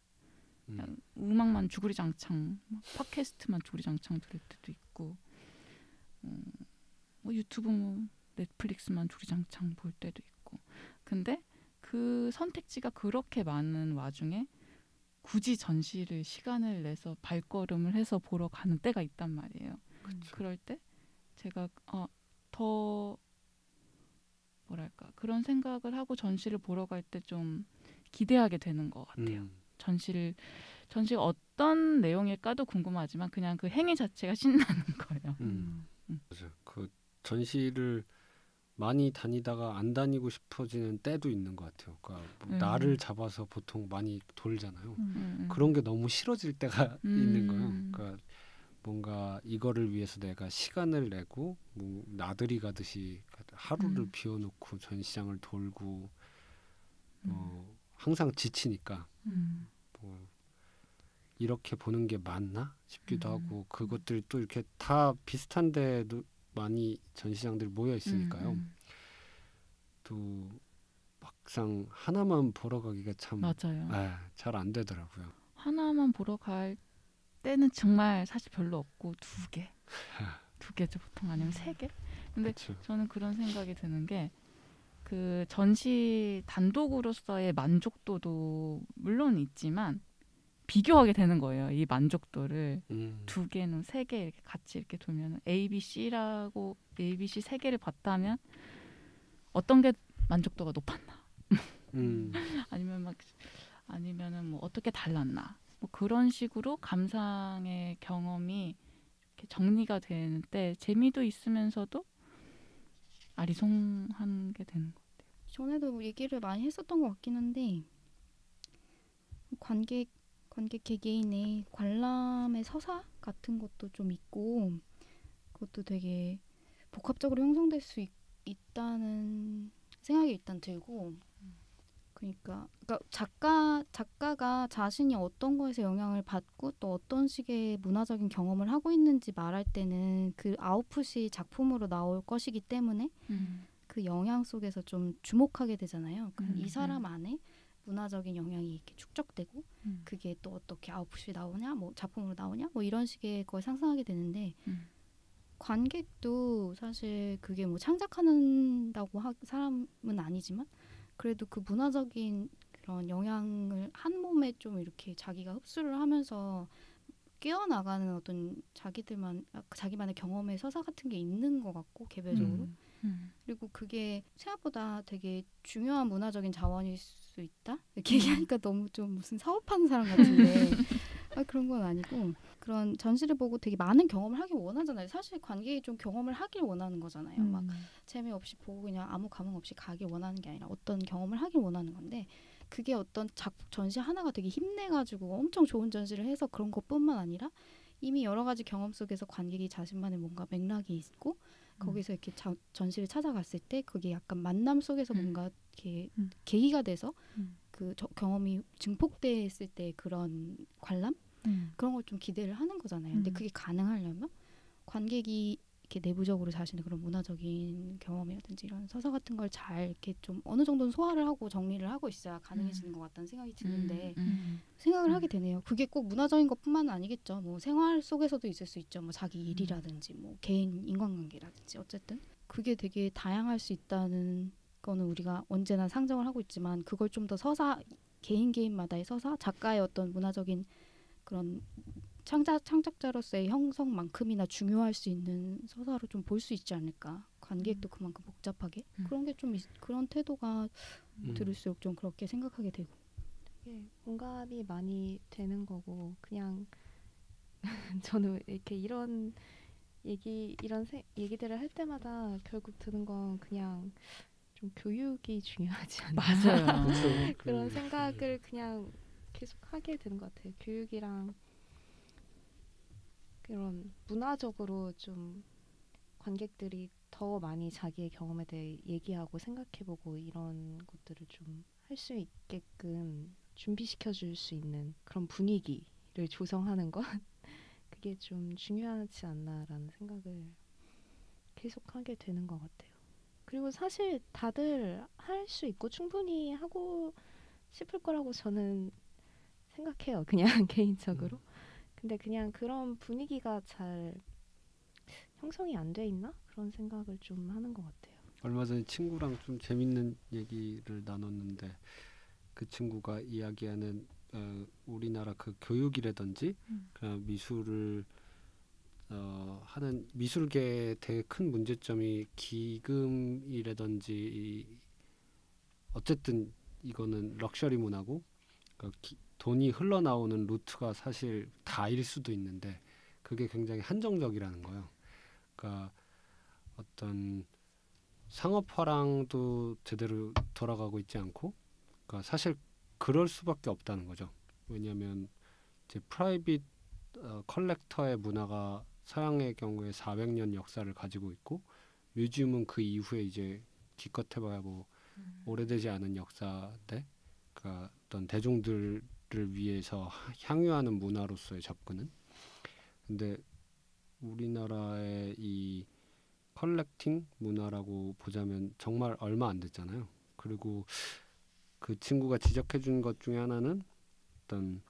음악만 주구리장창, 팟캐스트만 주구리장창 들을 때도 있고, 뭐 유튜브, 뭐 넷플릭스만 주구리장창 볼 때도 있고. 근데 그 선택지가 그렇게 많은 와중에 굳이 전시를 시간을 내서 발걸음을 해서 보러 가는 때가 있단 말이에요. 그럴 때 제가 더 뭐랄까 그런 생각을 하고 전시를 보러 갈 때 좀 기대하게 되는 것 같아요. 전시가 어떤 내용일까도 궁금하지만 그냥 그 행위 자체가 신나는 거예요. 맞아요. 그 전시를 많이 다니다가 안 다니고 싶어지는 때도 있는 것 같아요. 그러니까 뭐 날을 잡아서 보통 많이 돌잖아요. 그런 게 너무 싫어질 때가 있는 거예요. 그러니까 뭔가 이거를 위해서 내가 시간을 내고 뭐 나들이 가듯이 하루를 비워놓고 전시장을 돌고 항상 지치니까 뭐 이렇게 보는 게 맞나 싶기도 하고, 그것들이 또 이렇게 다 비슷한데도 많이 전시장들이 모여 있으니까요. 또 막상 하나만 보러 가기가 참 잘 안 되더라고요. 하나만 보러 갈 때는 정말 사실 별로 없고 두 개죠 보통, 아니면 세 개. 근데 그쵸. 저는 그런 생각이 드는 게 그 전시 단독으로서의 만족도도 물론 있지만 비교하게 되는 거예요. 이 만족도를 두 개는 세 개 이렇게 같이 이렇게 돌면 ABC 세 개를 봤다면 어떤 게 만족도가 높았나? 아니면은 뭐 어떻게 달랐나? 뭐 그런 식으로 감상의 경험이 이렇게 정리가 되는 때 재미도 있으면서도 아리송한 게 되는 것 같아요. 전에도 얘기를 많이 했었던 것 같긴 한데 관객 개개인의 관람의 서사 같은 것도 좀 있고 그것도 되게 복합적으로 형성될 수 있다는 생각이 일단 들고, 그러니까 작가가 자신이 어떤 거에서 영향을 받고 또 어떤 식의 문화적인 경험을 하고 있는지 말할 때는 그 아웃풋이 작품으로 나올 것이기 때문에 그 영향 속에서 좀 주목하게 되잖아요. 이 사람 안에 문화적인 영향이 이렇게 축적되고 그게 또 어떻게 아웃풋이 나오냐, 뭐 작품으로 나오냐, 뭐 이런 식의 걸 상상하게 되는데 관객도 사실 그게 뭐 창작한다고 사람은 아니지만 그래도 그 문화적인 그런 영향을 한 몸에 좀 이렇게 자기가 흡수를 하면서 깨어나가는 어떤 자기만의 경험의 서사 같은 게 있는 것 같고 개별적으로. 그리고 그게 생각보다 되게 중요한 문화적인 자원일 수 있다? 이렇게 얘기하니까 너무 좀 무슨 사업하는 사람 같은데 그런 건 아니고 그런 전시를 보고 되게 많은 경험을 하길 원하잖아요. 사실 관객이 좀 경험을 하길 원하는 거잖아요. 막 재미없이 보고 그냥 아무 감흥 없이 가길 원하는 게 아니라 어떤 경험을 하길 원하는 건데 그게 어떤 전시 하나가 되게 힘내가지고 엄청 좋은 전시를 해서 그런 것뿐만 아니라 이미 여러 가지 경험 속에서 관객이 자신만의 뭔가 맥락이 있고 거기서 이렇게 전시를 찾아갔을 때 그게 약간 만남 속에서 뭔가 이렇게 계기가 돼서 그 경험이 증폭됐을 때 그런 관람 그런 걸 좀 기대를 하는 거잖아요. 근데 그게 가능하려면 관객이 이렇게 내부적으로 자신의 그런 문화적인 경험이라든지 이런 서사 같은 걸 잘 이렇게 좀 어느 정도는 소화를 하고 정리를 하고 있어야 가능해지는 것 같다는 생각이 드는데 생각을 하게 되네요. 그게 꼭 문화적인 것뿐만은 아니겠죠. 뭐 생활 속에서도 있을 수 있죠. 뭐 자기 일이라든지 뭐 개인 인간관계라든지 어쨌든 그게 되게 다양할 수 있다는 거는 우리가 언제나 상정을 하고 있지만 그걸 좀 더 서사 개인마다의 서사 작가의 어떤 문화적인 그런 창작자로서의 형성만큼이나 중요할 수 있는 서사로 좀 볼 수 있지 않을까. 관객도 그만큼 복잡하게 그런 게 좀 그런 태도가 들을수록 좀 그렇게 생각하게 되고. 되게 공감이 많이 되는 거고 그냥 저는 이렇게 이런 얘기들을 할 때마다 결국 드는 건 그냥 좀 교육이 중요하지 않나. 맞아요. 그런 생각을 그냥 계속 하게 되는 것 같아요. 교육이랑 그런 문화적으로 좀 관객들이 더 많이 자기의 경험에 대해 얘기하고 생각해보고 이런 것들을 좀 할 수 있게끔 준비시켜 줄 수 있는 그런 분위기를 조성하는 것 그게 좀 중요하지 않나라는 생각을 계속 하게 되는 것 같아요. 그리고 사실 다들 할 수 있고 충분히 하고 싶을 거라고 저는 생각해요. 그냥 개인적으로. 근데 그냥 그런 분위기가 잘 형성이 안 돼 있나? 그런 생각을 좀 하는 것 같아요. 얼마 전에 친구랑 좀 재밌는 얘기를 나눴는데 그 친구가 이야기하는 우리나라 그 교육이라든지 그런 미술을 하는 미술계의 되게 큰 문제점이 기금이라든지 어쨌든 이거는 럭셔리 문화고 그러니까 돈이 흘러나오는 루트가 사실 다일 수도 있는데 그게 굉장히 한정적이라는 거예요. 그러니까 어떤 상업화랑도 제대로 돌아가고 있지 않고 그러니까 사실 그럴 수밖에 없다는 거죠. 왜냐하면 이제 프라이빗 컬렉터의 문화가 서양의 경우에 400년 역사를 가지고 있고 뮤지엄은 그 이후에 이제 기껏해봐야 뭐 오래되지 않은 역사인데 그러니까 어떤 대중들을 위해서 향유하는 문화로서의 접근은 근데 우리나라의 이 컬렉팅 문화라고 보자면 정말 얼마 안 됐잖아요. 그리고 그 친구가 지적해 준 것 중에 하나는 어떤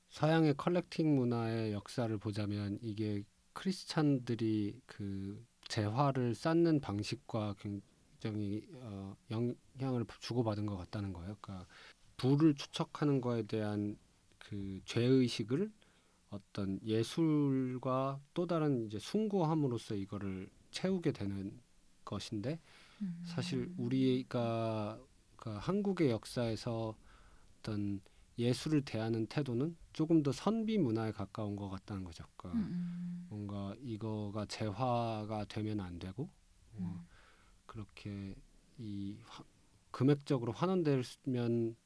서양의 컬렉팅 문화의 역사를 보자면 이게 크리스찬들이 그 재화를 쌓는 방식과 굉장히 영향을 주고받은 것 같다는 거예요. 그러니까 부를 추척하는 거에 대한 그 죄의식을 어떤 예술과 또 다른 이제 숭고함으로써 이거를 채우게 되는 것인데 사실 우리가 그 한국의 역사에서 어떤 예술을 대하는 태도는 조금 더 선비 문화에 가까운 것 같다는 거죠. 그러니까 뭔가 이거가 재화가 되면 안 되고 그렇게 이 금액적으로 환원되면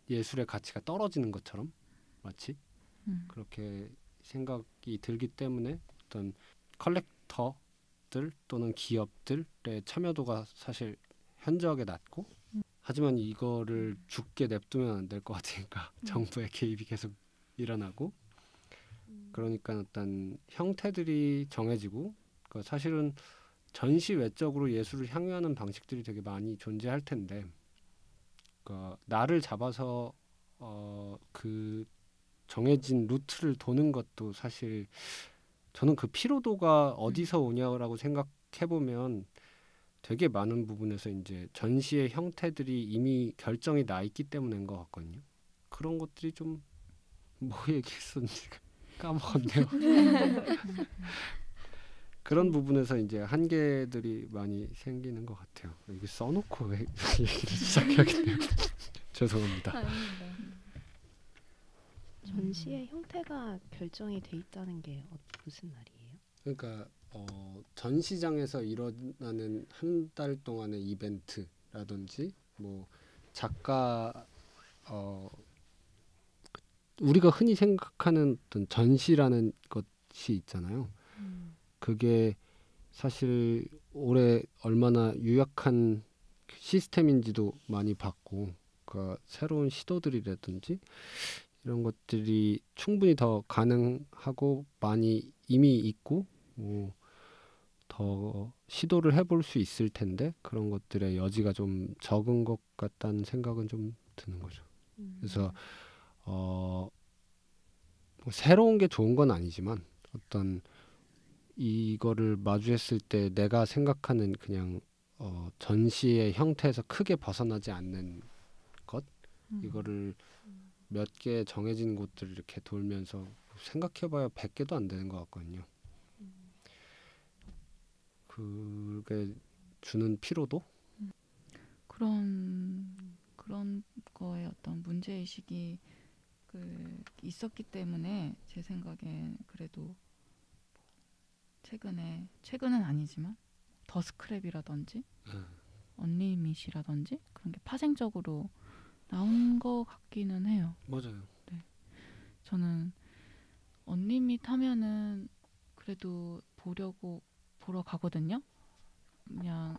예술의 가치가 떨어지는 것처럼 마치 그렇게 생각이 들기 때문에 어떤 컬렉터들 또는 기업들의 참여도가 사실 현저하게 낮고 하지만 이거를 죽게 냅두면 안 될 것 같으니까 정부의 개입이 계속 일어나고 그러니까 어떤 형태들이 정해지고 그러니까 사실은 전시 외적으로 예술을 향유하는 방식들이 되게 많이 존재할 텐데 그러니까 나를 잡아서 그 정해진 루트를 도는 것도 사실 저는 그 피로도가 어디서 오냐라고 생각해 보면 되게 많은 부분에서 이제 전시의 형태들이 이미 결정이 나 있기 때문인 것 같거든요. 그런 것들이 좀 뭐 얘기했었는지 까먹었네요. 그런 부분에서 이제 한계들이 많이 생기는 것 같아요. 이게 써놓고 왜 얘기를 시작해야겠네요. 죄송합니다. 전시의 형태가 결정이 돼 있다는 게 무슨 말이에요? 그러니까 전시장에서 일어나는 한 달 동안의 이벤트라든지 뭐 작가 우리가 흔히 생각하는 어떤 전시라는 것이 있잖아요. 그게 사실 올해 얼마나 유약한 시스템인지도 많이 봤고, 그러니까 새로운 시도들이라든지 이런 것들이 충분히 더 가능하고 많이 이미 있고 더 시도를 해볼 수 있을 텐데 그런 것들의 여지가 좀 적은 것 같다는 생각은 좀 드는 거죠. 그래서 뭐 새로운 게 좋은 건 아니지만 어떤 이거를 마주했을 때 내가 생각하는 그냥 전시의 형태에서 크게 벗어나지 않는 것 이거를 몇 개 정해진 곳들을 이렇게 돌면서 생각해봐야 100개도 안 되는 것 같거든요. 그게 주는 피로도? 그런 거에 어떤 문제 의식이 있었기 때문에 제 생각엔 그래도 최근은 아니지만 더 스크랩이라든지 언리밋이라든지 그런 게 파생적으로 나온 것 같기는 해요. 맞아요. 네. 저는 언리밋 하면은 그래도 보러 가거든요. 그냥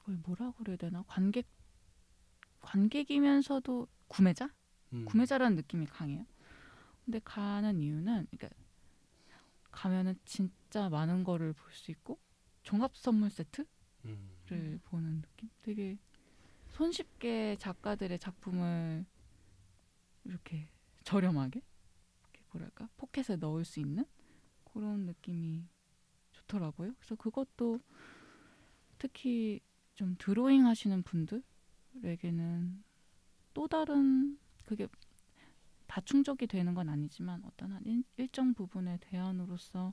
이걸 뭐라고 그래야 되나? 관객이면서도 구매자라는 느낌이 강해요. 근데 가는 이유는 그러니까 가면은 진짜 많은 거를 볼 수 있고 종합 선물 세트를 보는 느낌. 되게 손쉽게 작가들의 작품을 이렇게 저렴하게 이렇게 뭐랄까 포켓에 넣을 수 있는 그런 느낌이 좋더라고요. 그래서 그것도 특히 좀 드로잉 하시는 분들에게는 또 다른 그게 다 충족이 되는 건 아니지만 어떤 한 일정 부분의 대안으로서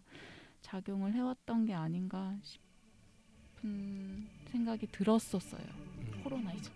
작용을 해왔던 게 아닌가 싶은 생각이 들었었어요. 코로나 이전.